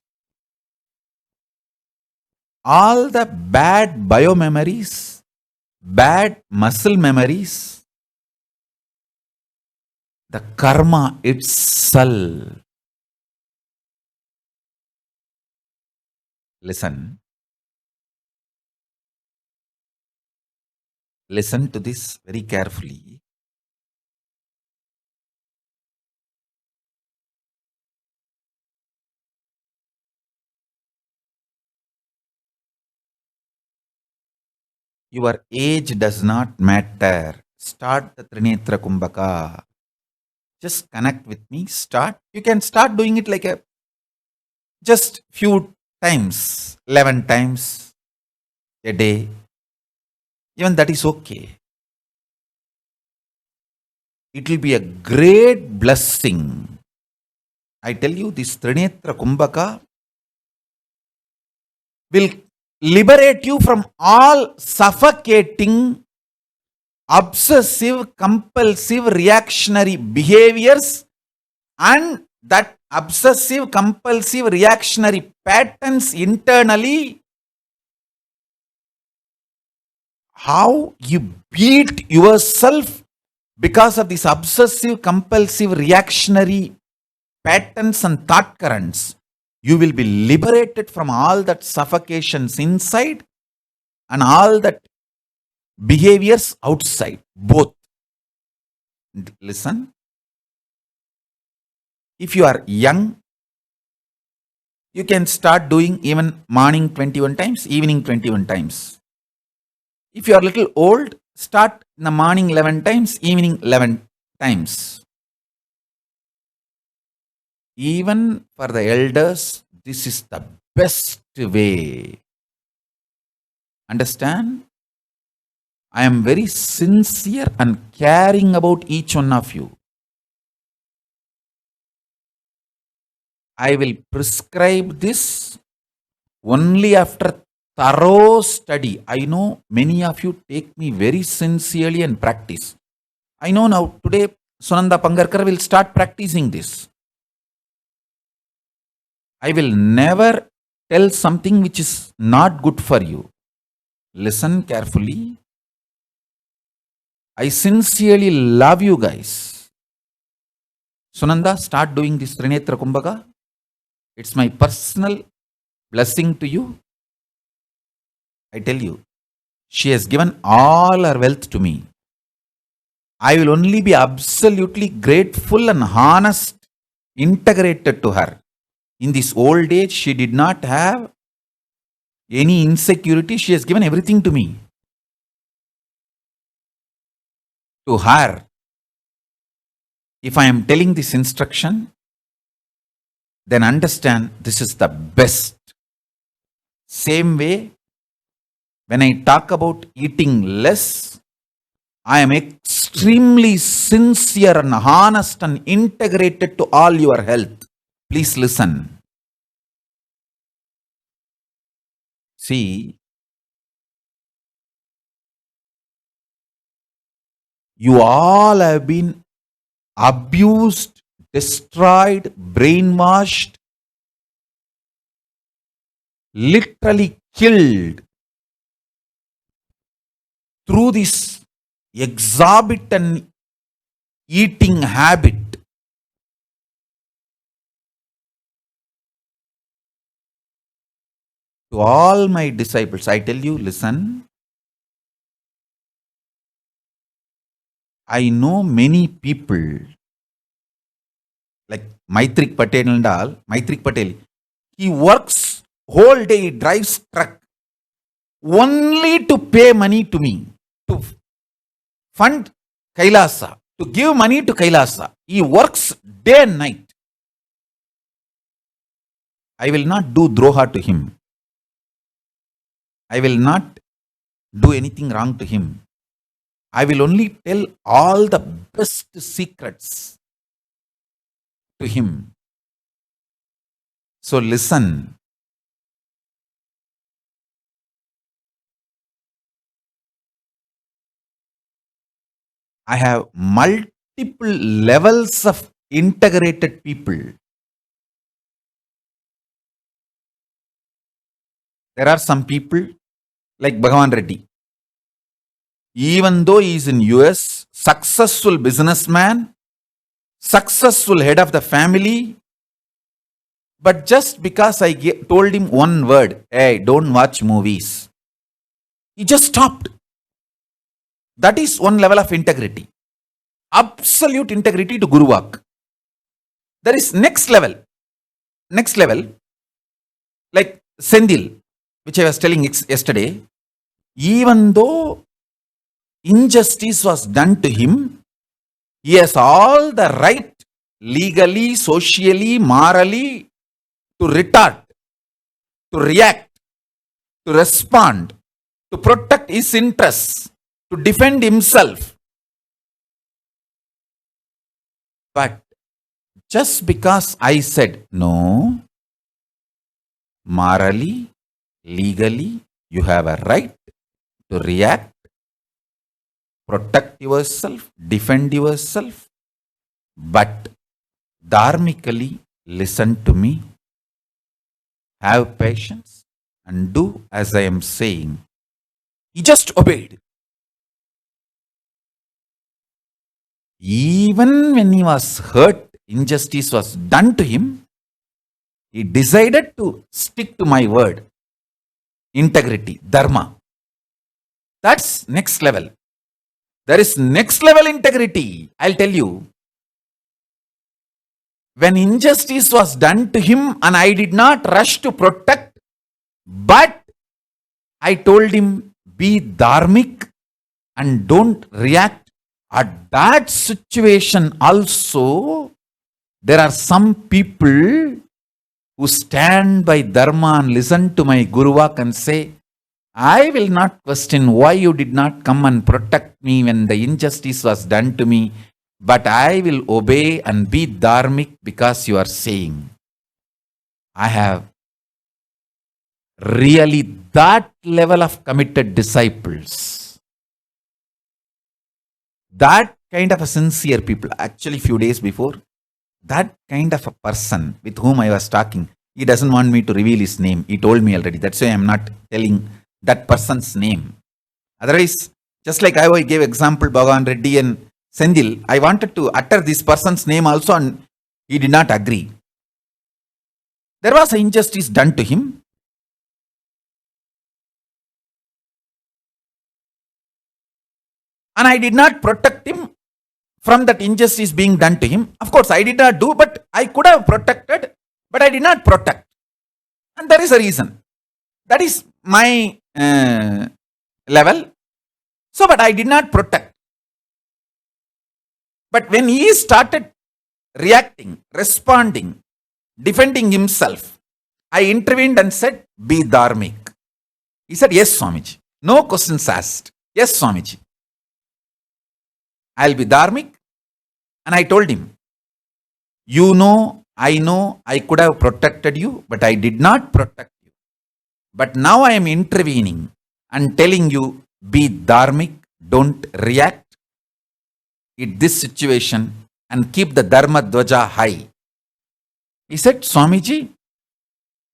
all the bad biomemories, bad muscle memories, the karma itself. Listen. Listen to this very carefully. Your age does not matter. Start the Trinetra Kumbhaka. Just connect with me. Start. You can start doing it like a just few times, 11 times a day. Even that is okay. It will be a great blessing. I tell you, this Trinetra Kumbhaka will liberate you from all suffocating, obsessive, compulsive, reactionary behaviors and that obsessive, compulsive, reactionary patterns internally. How you beat yourself because of these obsessive, compulsive, reactionary patterns and thought currents. You will be liberated from all that suffocations inside and all that behaviors outside, both. Listen. If you are young, you can start doing even morning 21 times, evening 21 times. If you are little old, start in the morning 11 times, evening 11 times. Even for the elders, this is the best way. Understand? I am very sincere and caring about each one of you. I will prescribe this only after thorough study. I know many of you take me very sincerely and practice. I know now today Sunanda Pangarkar will start practicing this. I will never tell something which is not good for you. Listen carefully. I sincerely love you guys. Sunanda, start doing this Trinetra Kumbhaka. It's my personal blessing to you. I tell you, she has given all her wealth to me. I will only be absolutely grateful and honest, integrated to her. In this old age, she did not have any insecurity. She has given everything to me. To her, if I am telling this instruction, then understand this is the best. Same way, when I talk about eating less, I am extremely sincere and honest and integrated to all your health. Please listen. See, you all have been abused, destroyed, brainwashed, literally killed through this exorbitant eating habit. To all my disciples, I tell you, listen. I know many people like Maitrik Patel and all. Maitrik Patel, he works whole day, he drives truck only to pay money to me, to fund Kailasa, to give money to Kailasa. He works day and night. I will not do droha to him. I will not do anything wrong to him. I will only tell all the best secrets to him. So listen. I have multiple levels of integrated people. There are some people like Bhagavan Reddy. Even though he is in US, successful businessman, successful head of the family, but just because I told him one word, hey, don't watch movies, he just stopped. That is one level of integrity. Absolute integrity to Guru Vak. There is next level, like Sendil, which I was telling yesterday. Even though injustice was done to him, he has all the right, legally, socially, morally, to retort, to react, to respond, to protect his interests, to defend himself. But just because I said no, morally, legally, you have a right to react, protect yourself, defend yourself, but dharmically listen to me, have patience, and do as I am saying. He just obeyed. Even when he was hurt, injustice was done to him, he decided to stick to my word. Integrity, dharma. That's next level. There is next level integrity. I'll tell you. When injustice was done to him and I did not rush to protect, but I told him, be dharmic and don't react. At that situation also, there are some people who stand by dharma and listen to my Guru Vak and say, I will not question why you did not come and protect me when the injustice was done to me, but I will obey and be dharmic because you are saying. I have really that level of committed disciples. That kind of a sincere people. Actually, few days before, that kind of a person with whom I was talking, he doesn't want me to reveal his name. He told me already. That's why I'm not telling that person's name. Otherwise, just like I gave example, Bhagavan Reddy and Sendil, I wanted to utter this person's name also and he did not agree. There was an injustice done to him. And I did not protect him. from that injustice being done to him. Of course, I did not do, but I could have protected, but I did not protect. And there is a reason. That is my level. So, but I did not protect. But when he started reacting, responding, defending himself, I intervened and said, be dharmic. He said, yes, Swamiji. No questions asked. Yes, Swamiji. I'll be dharmic. And I told him, you know, I could have protected you, but I did not protect you. But now I am intervening and telling you, be dharmic, don't react in this situation and keep the dharma dvaja high. He said, Swamiji,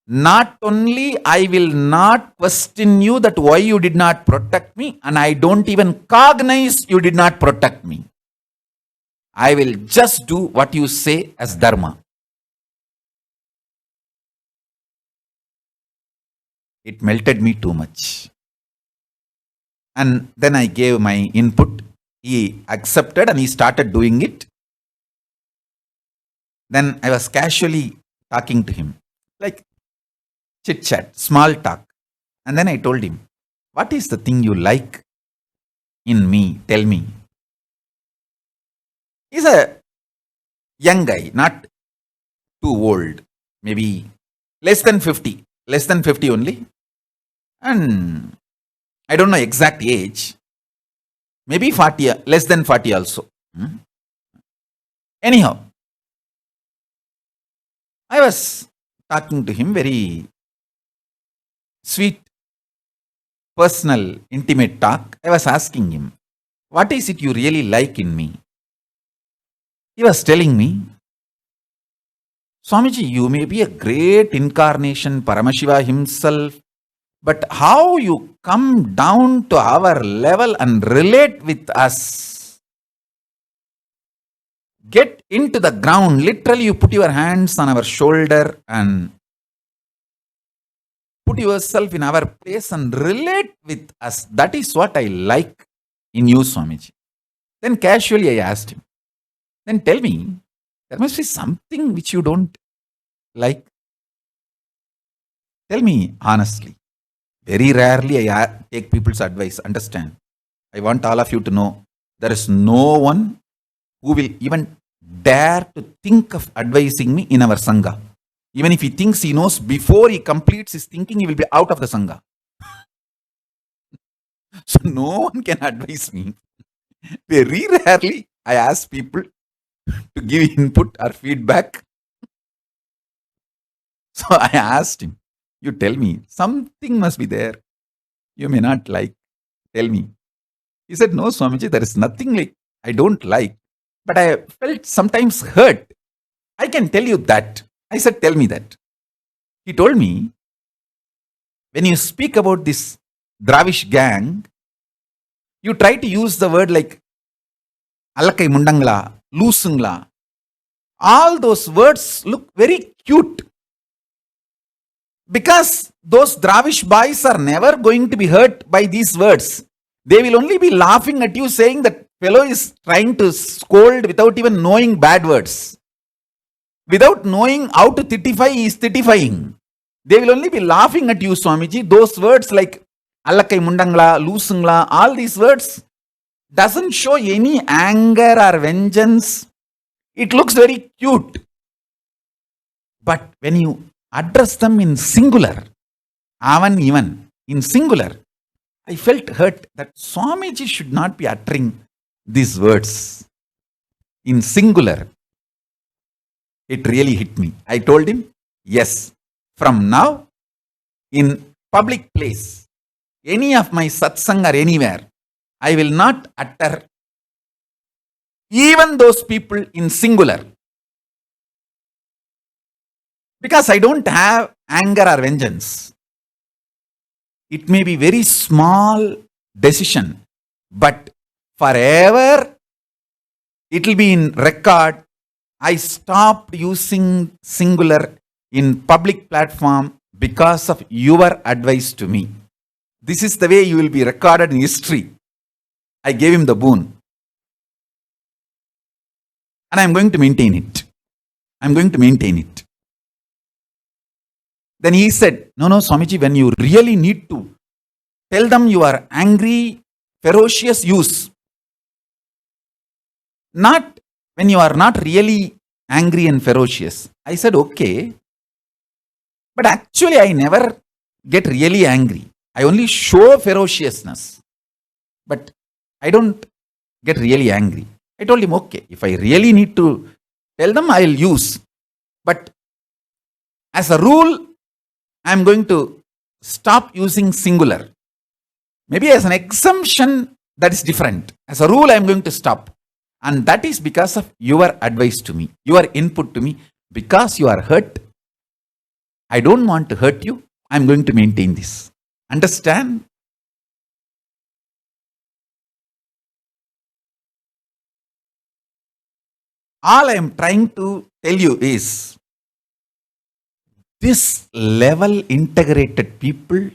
not only I will not question you that why you did not protect me, and I don't even cognize you did not protect me. I will just do what you say as dharma. It melted me too much. And then I gave my input. He accepted and he started doing it. Then I was casually talking to him, like chit chat, small talk. And then I told him, what is the thing you like in me? Tell me. He's a young guy, not too old, maybe less than 50 only. And I don't know exact age, maybe 40, less than 40 also. Anyhow, I was talking to him, very sweet, personal, intimate talk. I was asking him, what is it you really like in me? He was telling me, Swamiji, you may be a great incarnation, Paramashiva himself, but how you come down to our level and relate with us, get into the ground, literally you put your hands on our shoulder and put yourself in our place and relate with us. That is what I like in you, Swamiji. Then casually I asked him, then tell me, there must be something which you don't like. Tell me honestly. Very rarely I take people's advice. Understand? I want all of you to know there is no one who will even dare to think of advising me in our Sangha. Even if he thinks he knows, before he completes his thinking, he will be out of the Sangha. So no one can advise me. Very rarely I ask people to give input or feedback. So I asked him, you tell me, something must be there you may not like. Tell me. He said, no, Swamiji, there is nothing like I don't like, but I felt sometimes hurt. I can tell you that. I said, tell me that. He told me, when you speak about this Dravish gang, you try to use the word like Allakai Mundangla, Loosungla. All those words look very cute. Because those Dravish boys are never going to be hurt by these words. They will only be laughing at you, saying that fellow is trying to scold without even knowing bad words. Without knowing how to titify, he is titifying. They will only be laughing at you, Swamiji. Those words like Allakai Mundangla, Loosungla, all these words doesn't show any anger or vengeance. It looks very cute. But when you address them in singular, avan even, in singular, I felt hurt that Swamiji should not be uttering these words in singular. It really hit me. I told him, yes, from now, in public place, any of my satsang or anywhere, I will not utter even those people in singular. Because I don't have anger or vengeance. It may be very small decision, but forever it will be in record. I stopped using singular in public platform because of your advice to me. This is the way you will be recorded in history. I gave him the boon. and I'm going to maintain it. I'm going to maintain it. Then he said, no, Swamiji, when you really need to tell them you are angry, ferocious, use. Not when you are not really angry and ferocious. I said, okay. But actually, I never get really angry. I only show ferociousness. But I don't get really angry. I told him, okay, if I really need to tell them, I'll use. But as a rule, I'm going to stop using singular. Maybe as an exemption, that is different. As a rule, I'm going to stop. And that is because of your advice to me, your input to me. Because you are hurt, I don't want to hurt you. I'm going to maintain this. Understand? All I am trying to tell you is, this level integrated people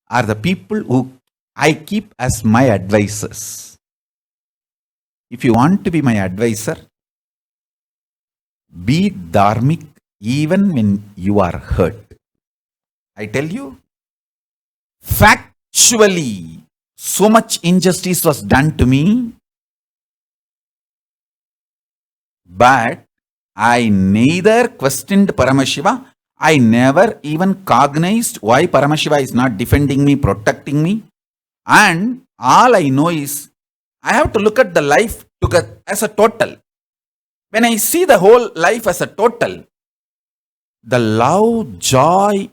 are the people who I keep as my advisors. If you want to be my advisor, be dharmic even when you are hurt. I tell you, factually, so much injustice was done to me, but I neither questioned Paramashiva, I never even cognized why Paramashiva is not defending me, protecting me, and all I know is, I have to look at the life as a total. When I see the whole life as a total, the love, joy,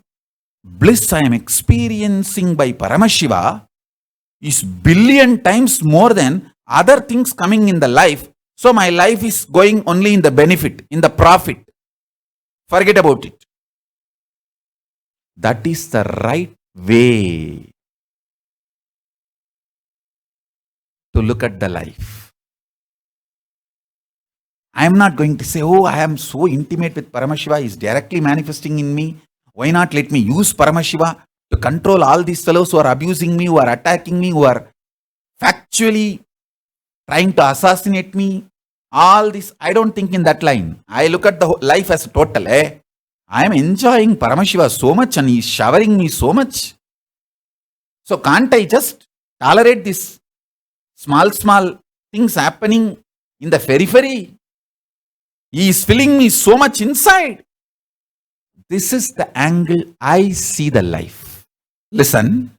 bliss I am experiencing by Paramashiva is billion times more than other things coming in the life. So my life is going only in the benefit, in the profit. Forget about it. That is the right way to look at the life. I am not going to say, oh, I am so intimate with Paramashiva, he is directly manifesting in me. Why not let me use Paramashiva to control all these fellows who are abusing me, who are attacking me, who are factually trying to assassinate me. All this, I don't think in that line. I look at the life as a total. I am enjoying Paramashiva so much and he is showering me so much. So can't I just tolerate this small things happening in the periphery? He is filling me so much inside. This is the angle I see the life. Listen,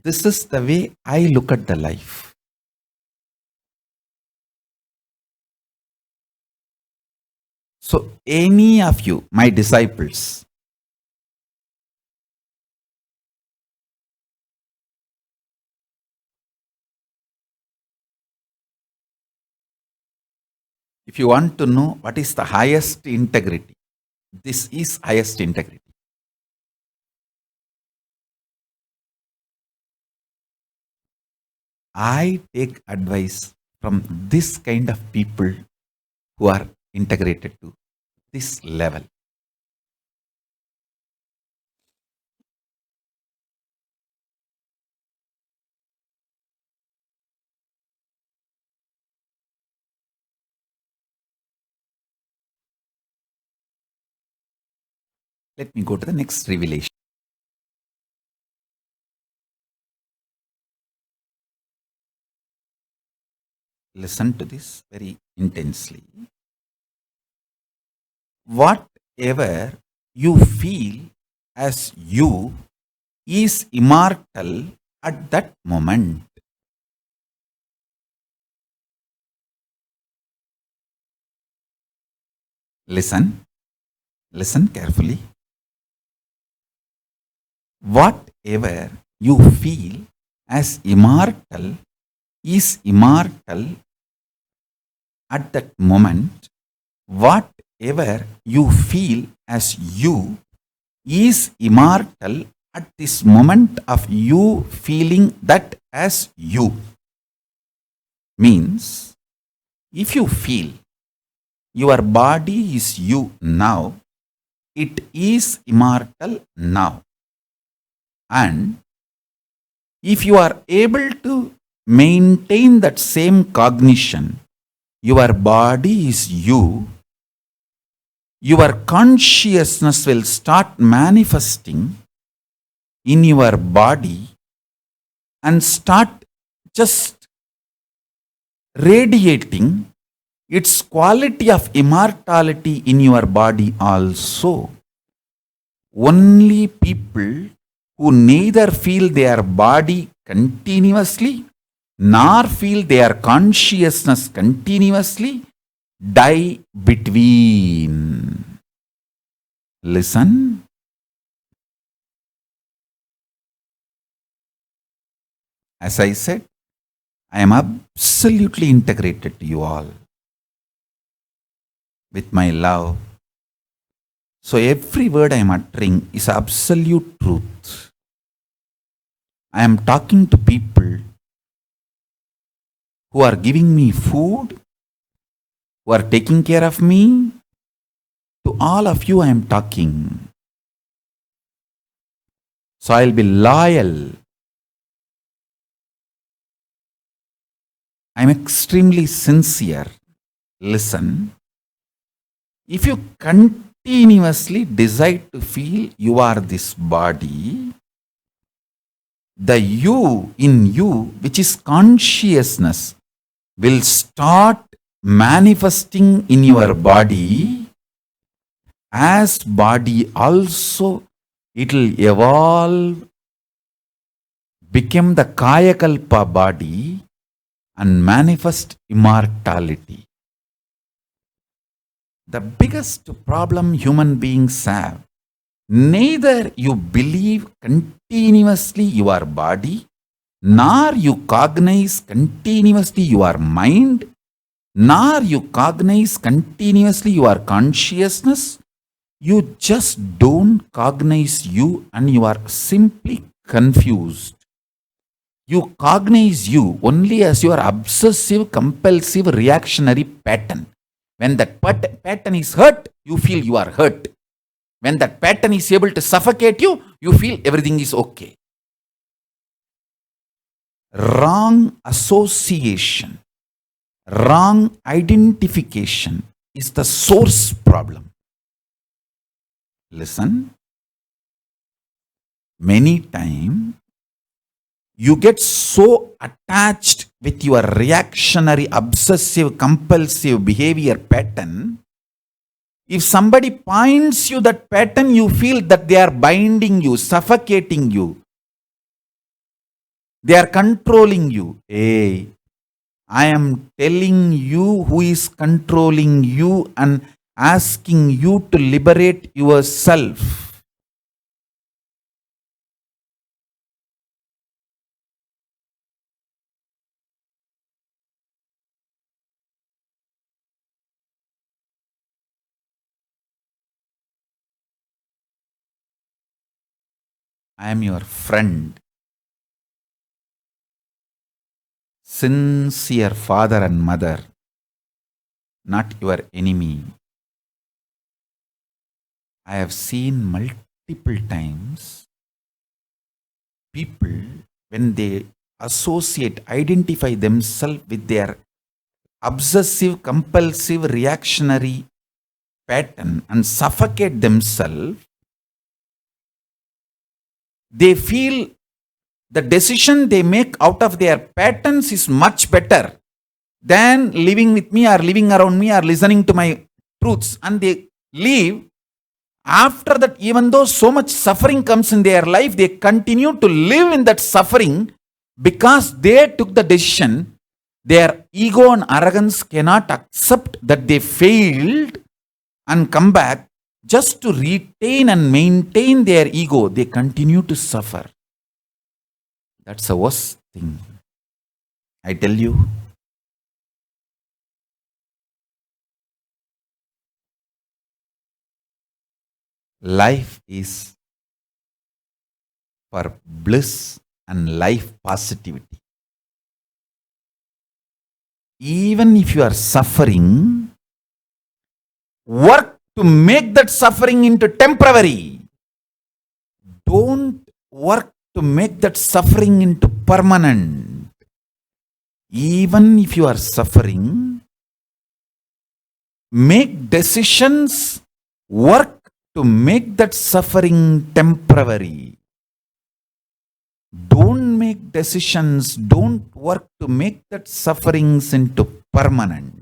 this is the way I look at the life. So any of you, my disciples, if you want to know what is the highest integrity, this is highest integrity. I take advice from this kind of people who are integrated to this level. Let me go to the next revelation. Listen to this very intensely. Whatever you feel as you is immortal at that moment. Listen carefully. Whatever you feel as immortal is immortal at that moment. Whatever you feel as you is immortal at this moment of you feeling that as you. Means, if you feel your body is you now, it is immortal now. And if you are able to maintain that same cognition, your body is you, your consciousness will start manifesting in your body and start just radiating its quality of immortality in your body also. Only people who neither feel their body continuously nor feel their consciousness continuously die between. Listen. As I said, I am absolutely integrated to you all with my love. So every word I am uttering is absolute truth. I am talking to people who are giving me food, who are taking care of me. To all of you I am talking. So I'll be loyal. I'm extremely sincere. Listen. If you continuously decide to feel you are this body, the you in you, which is consciousness, will start manifesting in your body. As body also, it will evolve, become the Kayakalpa body and manifest immortality. The biggest problem human beings have, neither you believe continuously your body, nor you cognize continuously your mind, nor you cognize continuously your consciousness. You just don't cognize you and you are simply confused. You cognize you only as your obsessive, compulsive, reactionary pattern. When that pattern is hurt, you feel you are hurt. When that pattern is able to suffocate you, you feel everything is okay. Wrong association, wrong identification is the source problem. Listen, many times you get so attached with your reactionary, obsessive, compulsive behavior pattern. If somebody points you that pattern, you feel that they are binding you, suffocating you. They are controlling you. Hey, I am telling you who is controlling you and asking you to liberate yourself. I am your friend, sincere father and mother, not your enemy. I have seen multiple times people, when they associate, identify themselves with their obsessive, compulsive, reactionary pattern and suffocate themselves, they feel the decision they make out of their patterns is much better than living with me or living around me or listening to my truths, and they leave. After that, even though so much suffering comes in their life, they continue to live in that suffering because they took the decision. Their ego and arrogance cannot accept that they failed and come back. Just to retain and maintain their ego, they continue to suffer. That's the worst thing. I tell you. Life is for bliss and life positivity. Even if you are suffering, work to make that suffering into temporary. Don't work to make that suffering into permanent. Even if you are suffering, make decisions, work to make that suffering temporary. Don't make decisions, don't work to make that sufferings into permanent.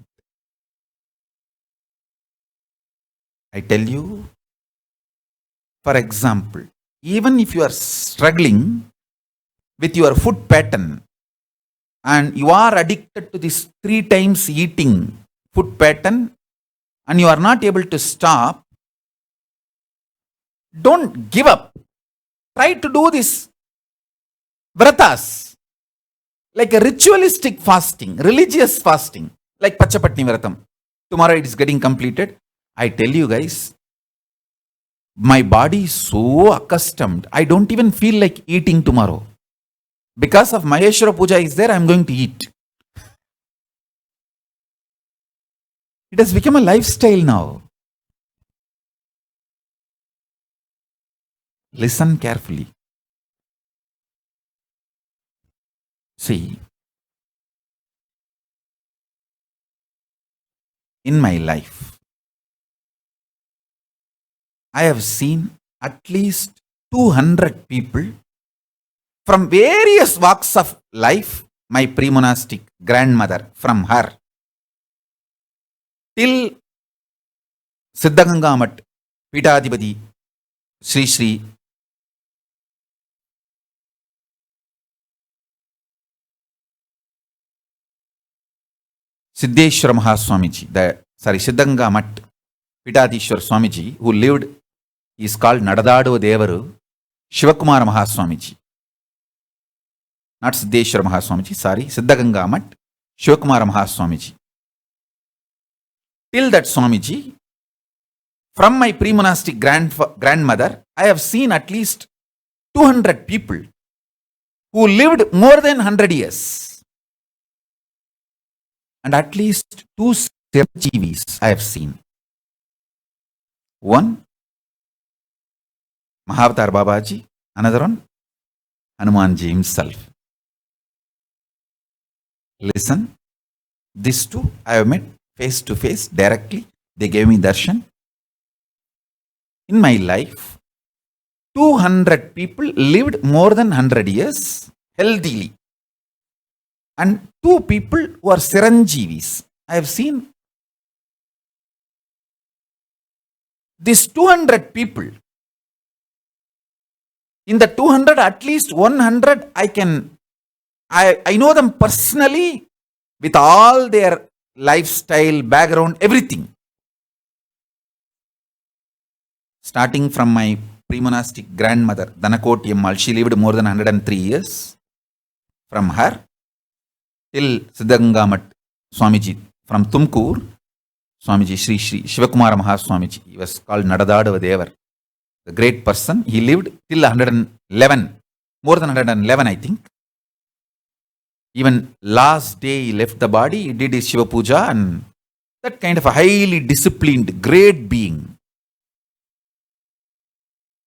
I tell you, for example, even if you are struggling with your food pattern and you are addicted to this 3 times eating food pattern and you are not able to stop, don't give up. Try to do this vratas, like a ritualistic fasting, religious fasting, like Pachapatni Vratam. Tomorrow it is getting completed. I tell you guys, my body is so accustomed, I don't even feel like eating tomorrow. Because of Maheshwara Puja is there, I am going to eat. It has become a lifestyle now. Listen carefully. See, in my life, I have seen at least 200 people from various walks of life. My pre-monastic grandmother, from her till Siddhaganga Math Pidadipati Sri Sri Siddheshwara Mahaswamiji, Siddhaganga Math Pidadishwar Swamiji, who lived, he is called Nadadadu Devaru Shivakumara Mahaswamiji. Not Siddheshwara Mahaswamiji, sorry, Siddhaganga Math Shivakumara Mahaswamiji. Till that Swamiji, from my pre-monastic grandmother, I have seen at least 200 people who lived more than 100 years. And at least 2 Chiranjeevis I have seen. One, Mahavatar Babaji, another one, Hanumanji himself. Listen, these two I have met face to face directly. They gave me darshan. In my life, 200 people lived more than 100 years healthily. And 2 people who are Chiranjeevis I have seen. These 200 people, in the 200, at least 100 I know them personally with all their lifestyle, background, everything. Starting from my pre-monastic grandmother, Danakoti Ammal, she lived more than 103 years. From her till Siddhaganga Math Swamiji, from Tumkur, Swamiji Sri Sri Shivakumara Mahaswamiji, he was called Nadadadu Devar, the great person. He lived till 111, more than 111 I think. Even last day he left the body, he did his Shiva Puja, and that kind of a highly disciplined, great being.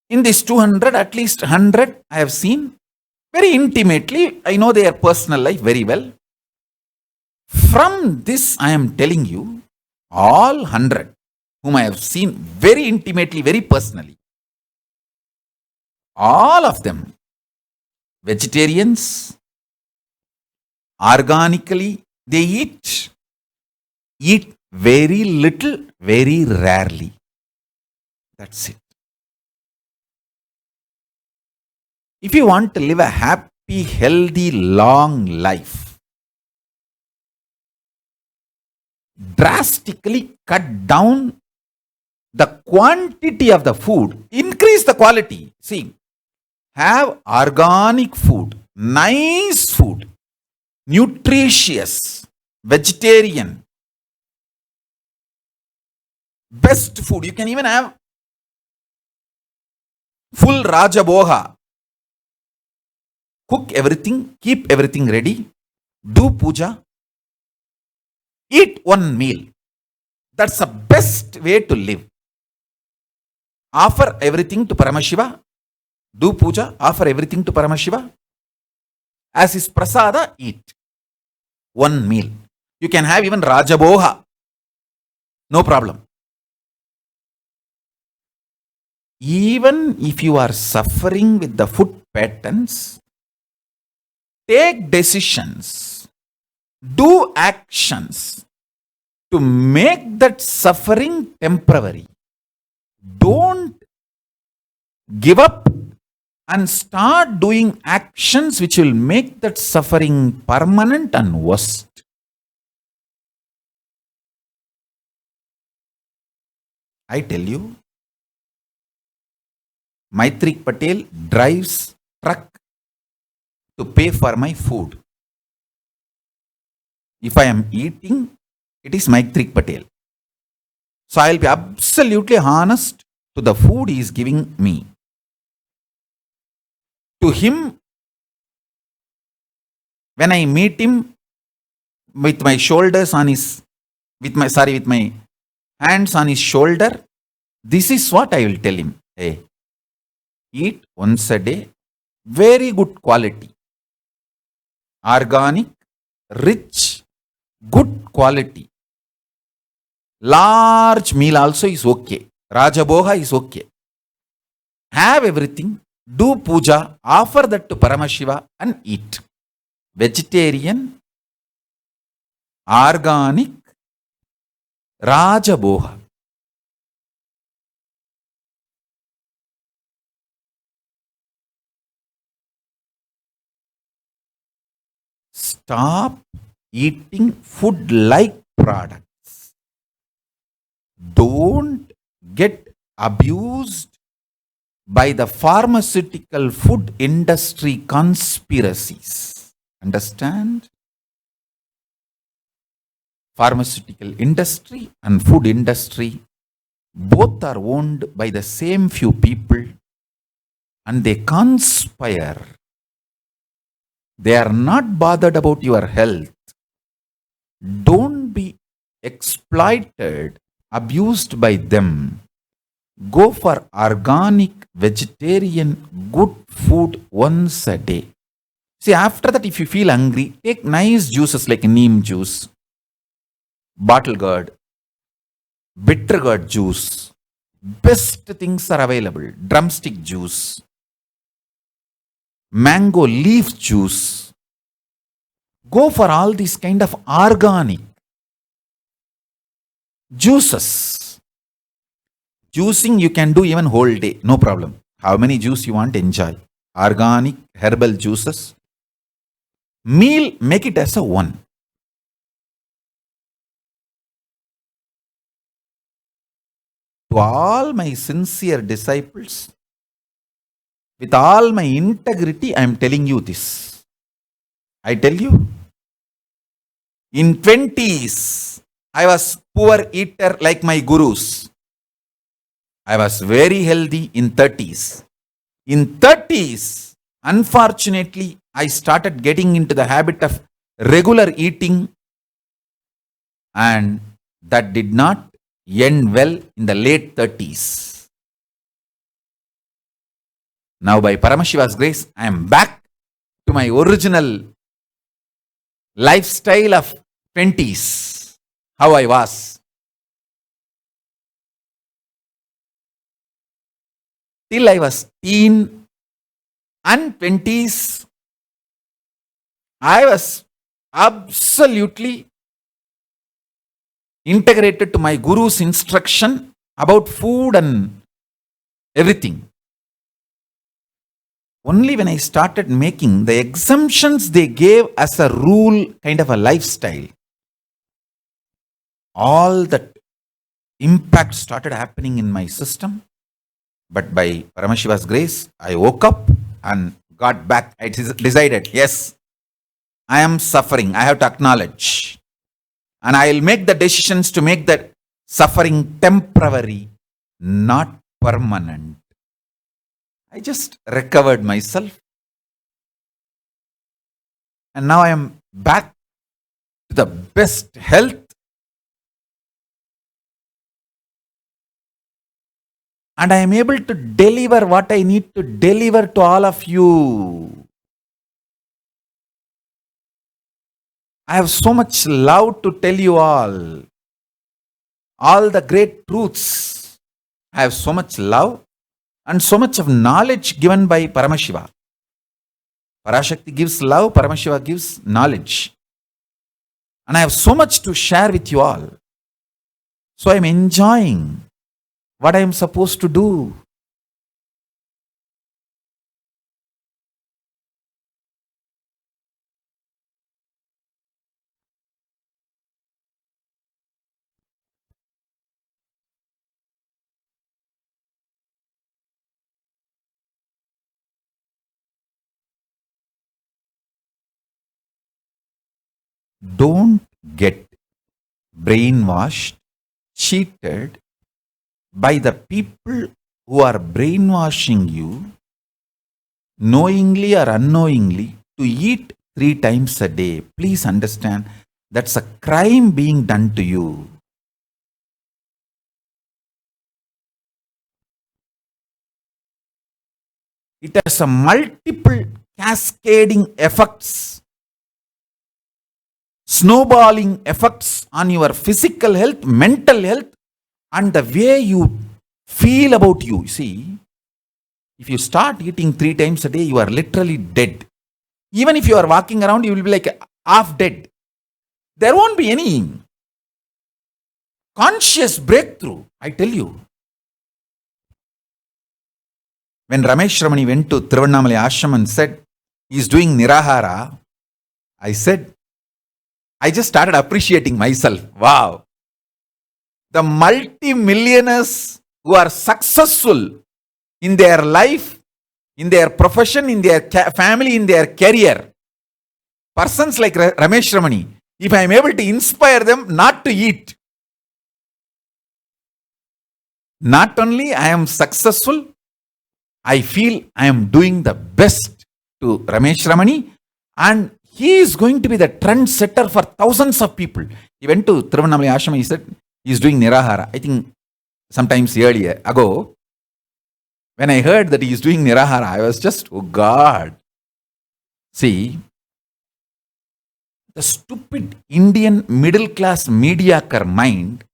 In this 200, at least 100 I have seen very intimately. I know their personal life very well. From this I am telling you, all 100 whom I have seen very intimately, very personally, all of them vegetarians, organically they eat very little, very rarely. That's it. If you want to live a happy, healthy, long life, drastically cut down the quantity of the food, increase the quality. See, have organic food, nice food, nutritious, vegetarian, best food. You can even have full Rajaboha. Cook everything, keep everything ready, do puja, eat one meal. That's the best way to live. Offer everything to Paramashiva, do puja, offer everything to Paramashiva. As is prasada, eat one meal. You can have even Rajaboha. No problem. Even if you are suffering with the food patterns, take decisions, do actions to make that suffering temporary. Don't give up and start doing actions which will make that suffering permanent and worst. I tell you, Maitrik Patel drives truck to pay for my food. If I am eating, it is Maitrik Patel. So I will be absolutely honest to the food he is giving me. To him, when I meet him with my shoulders on his, with my hands on his shoulder, this is what I will tell him. Hey, eat once a day, very good quality, organic, rich, good quality. Large meal also is okay. Rajaboga is okay. Have everything, do puja, offer that to Paramashiva and eat. Vegetarian, organic, Rajaboga. Stop eating food like products. Don't get abused by the pharmaceutical food industry conspiracies. Understand? Pharmaceutical industry and food industry both are owned by the same few people and they conspire. They are not bothered about your health. Don't be exploited, abused by them. Go for organic, vegetarian, good food once a day. See, after that, if you feel hungry, take nice juices like neem juice, bottle gourd, bitter gourd juice. Best things are available. Drumstick juice, mango leaf juice. Go for all these kind of organic juices. Juicing you can do even whole day, no problem. How many juice you want, enjoy. Organic, herbal juices. Meal, make it as a one. To all my sincere disciples, with all my integrity, I am telling you this. I tell you, in 20s, I was poor eater like my gurus. I was very healthy in 30s. In 30s, unfortunately, I started getting into the habit of regular eating, and that did not end well in the late 30s. Now, by Paramashiva's grace, I am back to my original lifestyle of 20s, how I was. Till I was teen and 20s, I was absolutely integrated to my guru's instruction about food and everything. Only when I started making the exemptions they gave as a rule, kind of a lifestyle, all that impact started happening in my system. But by Paramashiva's grace, I woke up and got back. I decided, yes, I am suffering. I have to acknowledge. And I will make the decisions to make that suffering temporary, not permanent. I just recovered myself. And now I am back to the best health. And I am able to deliver what I need to deliver to all of you. I have so much love to tell you all. all the great truths. I have so much love and so much of knowledge given by Paramashiva. Parashakti gives love, Paramashiva gives knowledge. And I have so much to share with you all. So I am enjoying what I am supposed to do. Don't get brainwashed, cheated by the people who are brainwashing you, knowingly or unknowingly, to eat 3 times a day. Please understand, that's a crime being done to you. It has a multiple cascading effects, snowballing effects on your physical health, mental health, and the way you feel about you. See, if you start eating 3 times a day, you are literally dead. Even if you are walking around, you will be like half dead. There won't be any conscious breakthrough, I tell you. When Ramesh Ramani went to Tiruvannamalai ashram and said he is doing Nirahara, I just started appreciating myself. Wow. The multi-millionaires who are successful in their life, in their profession, in their family, in their career, persons like Ramesh Ramani, if I am able to inspire them not to eat, not only I am successful, I feel I am doing the best to Ramesh Ramani, and he is going to be the trendsetter for thousands of people. He went to Tiruvannamalai ashram, he said he is doing Nirahara. I think sometimes earlier ago, when I heard that he is doing Nirahara, I was just, oh God. See, the stupid Indian middle class mediocre mind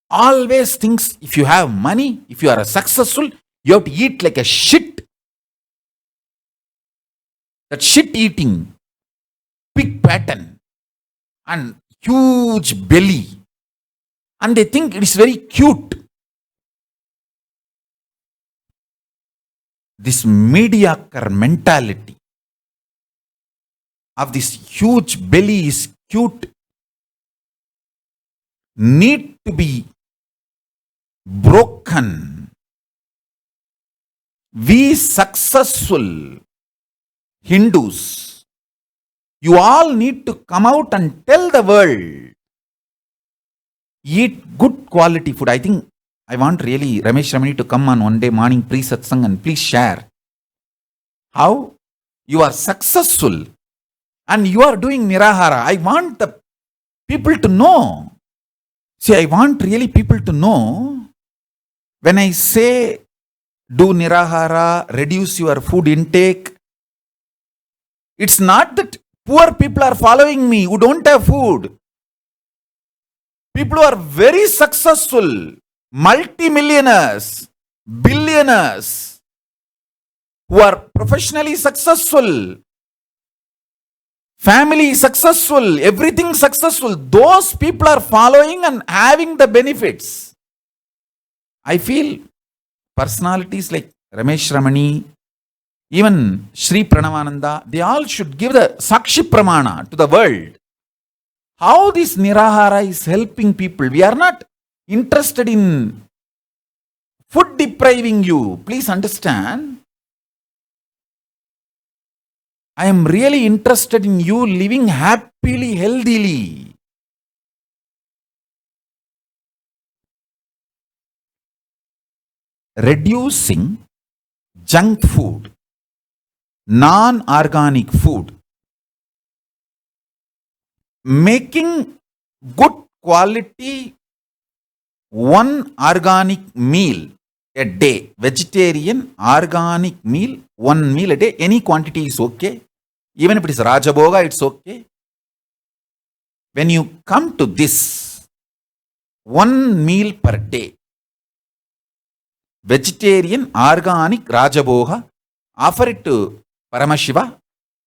always thinks if you have money, if you are successful, you have to eat like a shit. That shit eating, big pattern, and huge belly. And they think it is very cute. This mediocre mentality of this huge belly is cute, need to be broken. We successful Hindus, you all need to come out and tell the world, eat good quality food. I think I want really Ramesh Ramani to come on one day morning pre-satsang and please share how you are successful and you are doing Nirahara. I want the people to know. See, I want really people to know, when I say do Nirahara, reduce your food intake, it's not that poor people are following me who don't have food. People who are very successful, multi-millionaires, billionaires, who are professionally successful, family successful, everything successful, those people are following and having the benefits. I feel personalities like Ramesh Ramani, even Sri Pranavananda, they all should give the Sakshi Pramana to the world. How this Nirahara is helping people. We are not interested in food depriving you. Please understand. I am really interested in you living happily, healthily. Reducing junk food, non-organic food, making good quality one organic meal a day, vegetarian organic meal, one meal a day, any quantity is okay. Even if it is Rajaboga, it's okay. When you come to this, one meal per day. Vegetarian, organic, Rajaboha, offer it to Paramashiva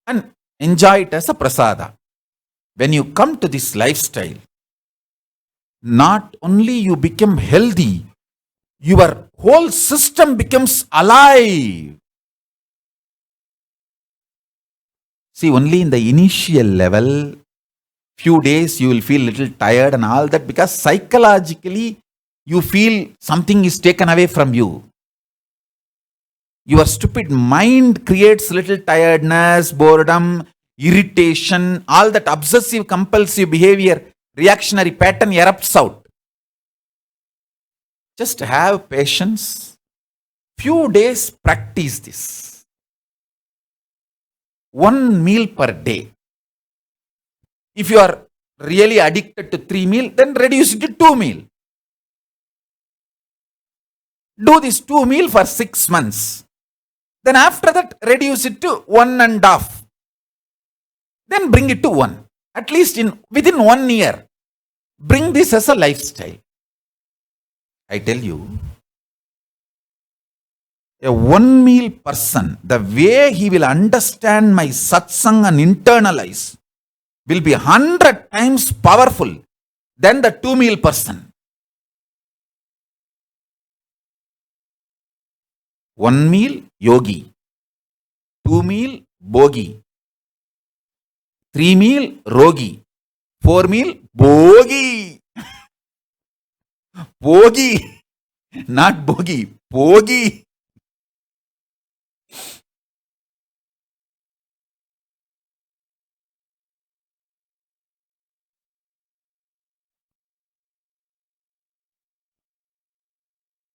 and enjoy it as a prasada. When you come to this lifestyle, not only you become healthy, your whole system becomes alive. See, only in the initial level, few days you will feel little tired and all that, because psychologically you feel something is taken away from you. Your stupid mind creates little tiredness, boredom, irritation, all that obsessive compulsive behavior, reactionary pattern erupts out. Just have patience. Few days practice this. One meal per day. If you are really addicted to 3 meals, then reduce it to 2 meals. Do this 2 meals for 6 months. Then after that, reduce it to 1.5. Then bring it to 1. At least within 1 year, bring this as a lifestyle. I tell you, a 1 meal person, the way he will understand my satsang and internalize, will be 100 times powerful than the 2 meal person. 1 meal yogi, 2 meal bogi, 3 meal rogi, 4 meal bogi. Bogi, not bogi, bogi.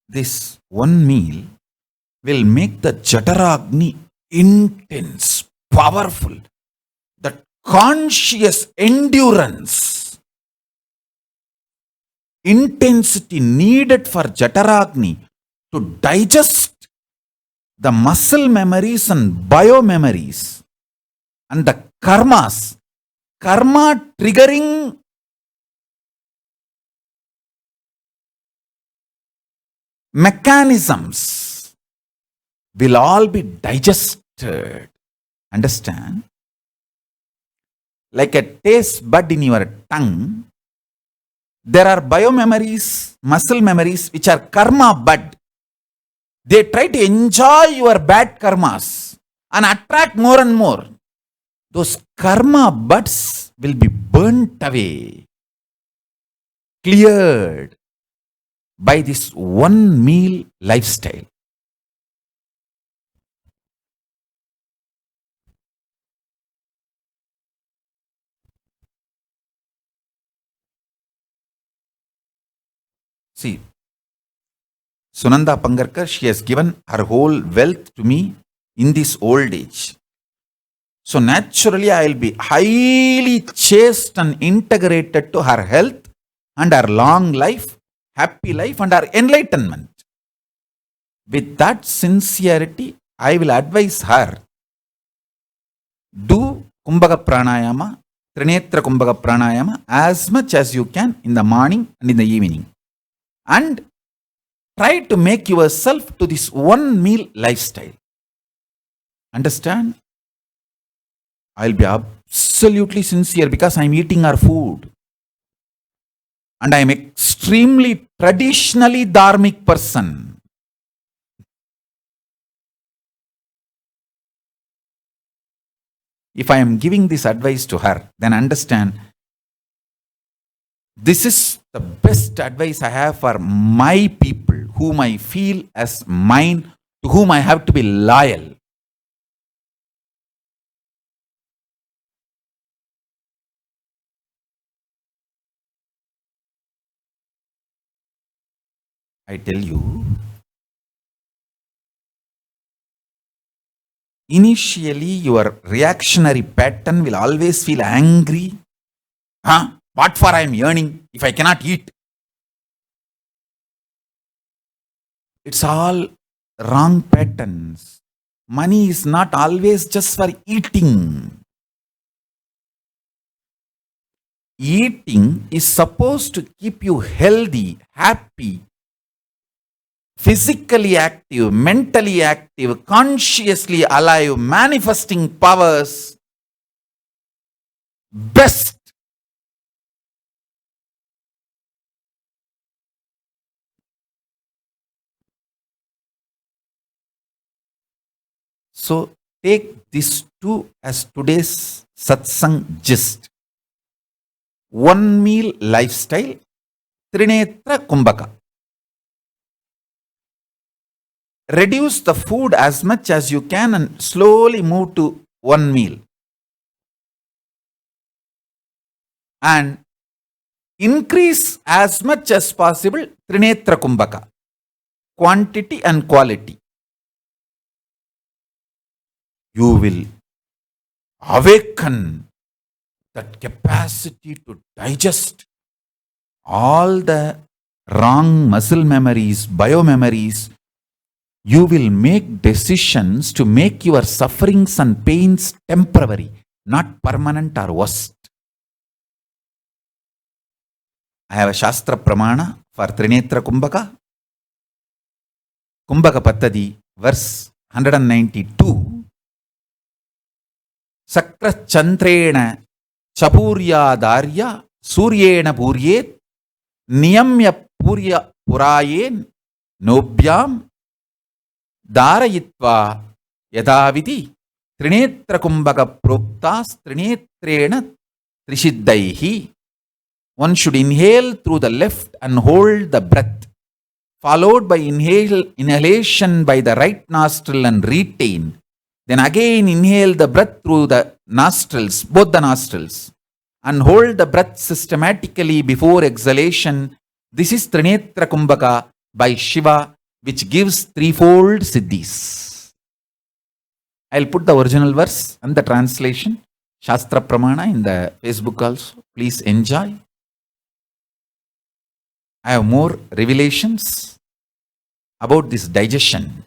This 1 meal will make the Jataragni intense, powerful, that conscious endurance, intensity needed for Jataragni to digest the muscle memories and bio memories and the karmas, karma triggering mechanisms will all be digested. Understand? Like a taste bud in your tongue, there are biomemories, muscle memories, which are karma bud. They try to enjoy your bad karmas and attract more and more. Those karma buds will be burnt away, cleared by this 1 meal lifestyle. See, Sunanda Pangarkar, she has given her whole wealth to me in this old age. So naturally, I will be highly chaste and integrated to her health and her long life, happy life, and her enlightenment. With that sincerity, I will advise her, do Kumbhaka Pranayama, Trinetra Kumbhaka Pranayama as much as you can in the morning and in the evening. And try to make yourself to this 1 meal lifestyle. Understand? I'll be absolutely sincere because I'm eating our food. And I'm extremely traditionally dharmic person. If I am giving this advice to her, then understand, this is the best advice I have for my people, whom I feel as mine, to whom I have to be loyal. I tell you, initially your reactionary pattern will always feel angry. What for I am yearning if I cannot eat? It's all wrong patterns. Money is not always just for eating. eating is supposed to keep you healthy, happy, physically active, mentally active, consciously alive, manifesting powers. Best. So take these two as today's satsang gist. One meal lifestyle, Trinetra Kumbhaka. Reduce the food as much as you can and slowly move to one meal. And increase as much as possible Trinetra Kumbhaka. Quantity and quality. You will awaken that capacity to digest all the wrong muscle memories, biomemories. You will make decisions to make your sufferings and pains temporary, not permanent or worst. I have a Shastra Pramana for Trinetra Kumbhaka. Kumbhaka Pattadi, verse 192. Sakra Chantrena Chapurya Darya Suryena Puryet Niyamya Purya Purayen Nobhyam Darayitva Yadaviti Trinetra Kumbhaka Proktas Trinetrena Trishiddaihi. One should inhale through the left and hold the breath, followed by inhalation by the right nostril and retain. Then again inhale the breath through the nostrils, both the nostrils, and hold the breath systematically before exhalation. This is Trinetra Kumbhaka by Shiva, which gives threefold siddhis. I'll put the original verse and the translation, Shastra Pramana, in the Facebook also. Please enjoy. I have more revelations about this digestion,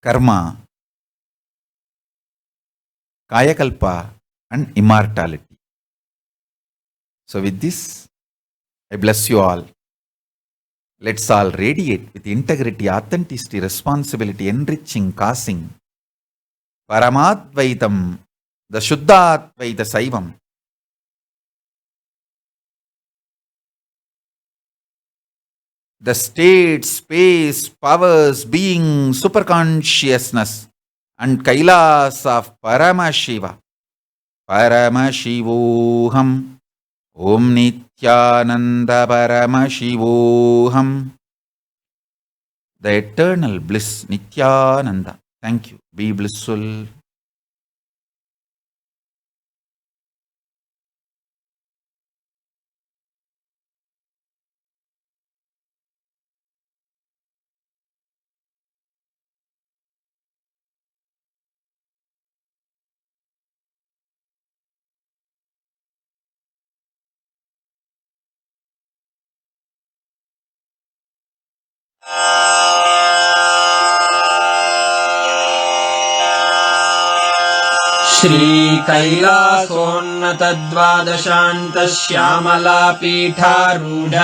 karma, kayakalpa, and immortality. So with this, I bless you all. Let's all radiate with integrity, authenticity, responsibility, enriching, causing Paramadvaitam, the Shuddhatvaita Saivam. The state, space, powers, being, superconsciousness, and Kailas of Paramashiva. Paramashivoham. Om Nityananda Paramashivoham. The eternal bliss, Nityananda. Thank you. Be blissful. श्रीकैलासोन्नतद्वादशान्तश्यामलापीठारूढ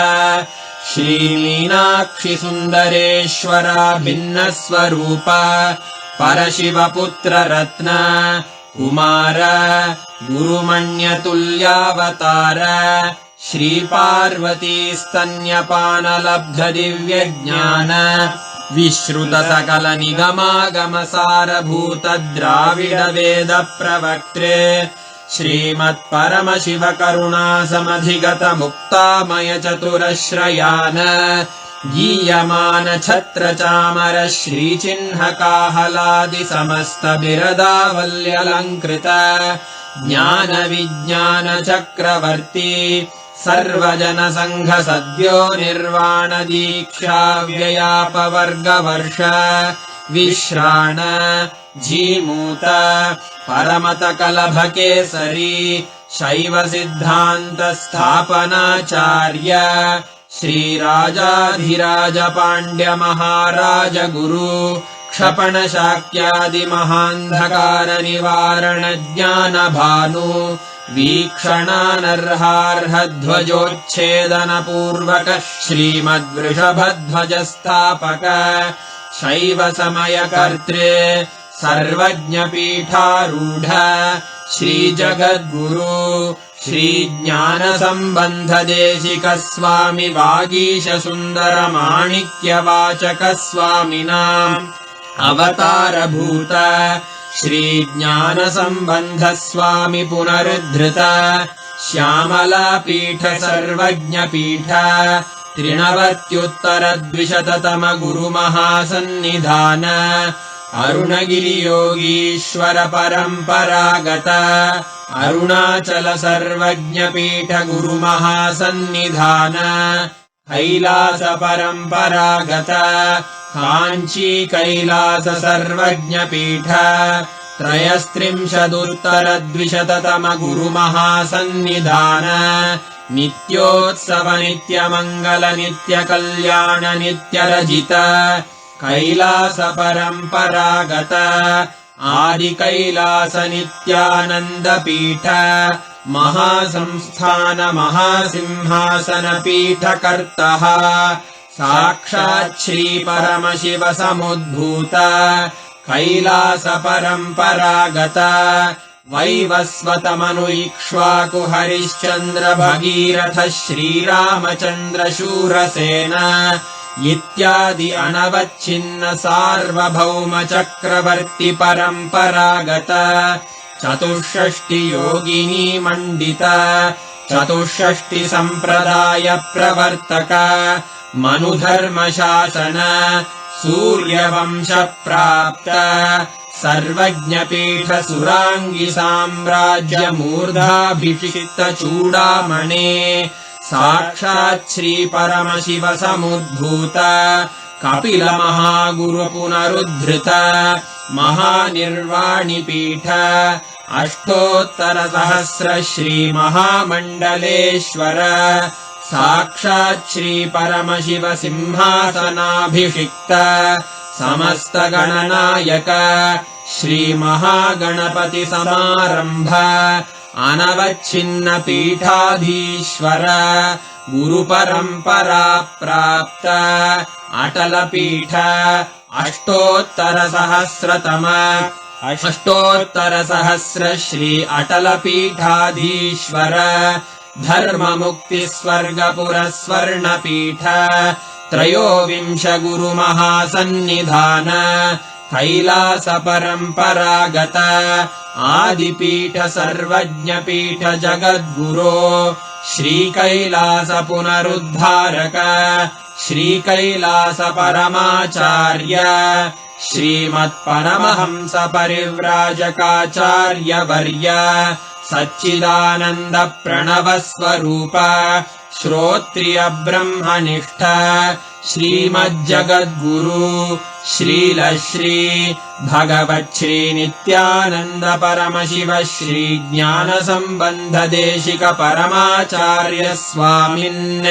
श्रीमीनाक्षिसुन्दरेश्वरा भिन्नस्वरूप परशिवपुत्ररत्न Kumar गुरुमण्यतुल्यावतार श्रीपार्वतीस्तन्यपानलब्धदिव्यज्ञान विश्रुतसकलनिगमागमसारभूत Dravid वेद प्रवक्त्रे श्रीमत्परमशिवकरुणासमधिगत मुक्तामय चतुरश्रयान गीयमान छत्रचामर श्रीचिह्नकाहलादि समस्त बिरदावल्यलङ्कृत ज्ञान विज्ञान चक्रवर्ती सर्वजन संघ सद्यो निर्वाण दीक्षा व्ययापवर्गवर्ष विश्राण जीमूत परमत कलभ केसरी शैव सिद्धांत स्थापनाचार्य श्रीराजाधिराज पाण्ड्य महाराज गुरु क्षपण शाक्यादि महान्धकार निवारण ज्ञान भानु वीक्षणानर्हार्हध्वजोच्छेदनपूर्वक श्रीमद्वृषभध्वजस्थापक शैव समयकर्त्रे सर्वज्ञपीठारूढ श्रीजगद्गुरु श्रीज्ञानसम्बन्धदेशिकस्वामि वागीशसुन्दरमाणिक्यवाचकस्वामिनाम् अवतारभूत श्रीज्ञानसम्बन्धस्वामि पुनरुद्धृत श्यामलापीठ सर्वज्ञपीठ 93 गुरुमहासन्निधान अरुणगिरियोगीश्वर परम्परागत अरुणाचल सर्वज्ञपीठ गुरुमहासन्निधान कैलास परम्परागत काञ्ची कैलास सर्वज्ञपीठ 33 गुरुमहासन्निधान नित्योत्सव नित्यमङ्गल नित्यकल्याण नित्यरजित कैलास परम्परागत आदि कैलास नित्यानन्दपीठ महासंस्थान महासिंहासन पीठकर्तः साक्षात् श्री परमशिव समुद्भूत कैलास परम्परागत वैवस्वतमनु इक्ष्वाकु हरिश्चन्द्र भगीरथ श्रीरामचन्द्र शूरसेन इत्यादि अनवच्छिन्न सार्वभौम चक्रवर्ति परम्परागत 64 योगिनी मण्डित 64 सम्प्रदाय प्रवर्तक मनुधर्मशासन सूर्यवंश प्राप्त सर्वज्ञपीठ सुराङ्गी साम्राज्य मूर्धाभिषिक्त चूडामणे साक्षात् श्री परमशिव समुद्भूत कपिल महागुरु पुनरुद्धृत महानिर्वाणिपीठ 800 श्री महामण्डलेश्वर साक्षात् श्री परमशिव सिंहासनाभिषिक्त समस्त गणनायक श्री महागणपति समारंभ अनवच्छिन्न पीठाधीश्वर गुरु परंपरा प्राप्त अटल पीठ 800 श्री अटल पीठाधीश्वर धर्म मुक्ति स्वर्गपुर स्वर्ण पीठ 23 गुरु महासन्निधान कैलास परम्परागत आदिपीठ सर्वज्ञपीठ जगद्गुरो श्री कैलास पुनरुद्धारक श्री कैलास परमाचार्य श्रीमत्परमहंस परिव्राजकाचार्य वर्य सच्चिदानंद प्रणव स्वरूप श्रोत्रिय ब्रह्मनिष्ठ श्रीमज्जगद्गुरु श्रील श्री भगवत् श्री नित्यानंद परमशिव श्री ज्ञान संबंध देशिक परमाचार्य स्वामिन्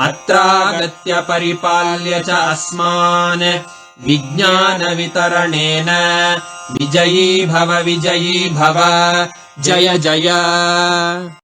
अत्रागत्य परिपाल्य च अस्मान् विज्ञान वितरणेन विजयी भव जय जय।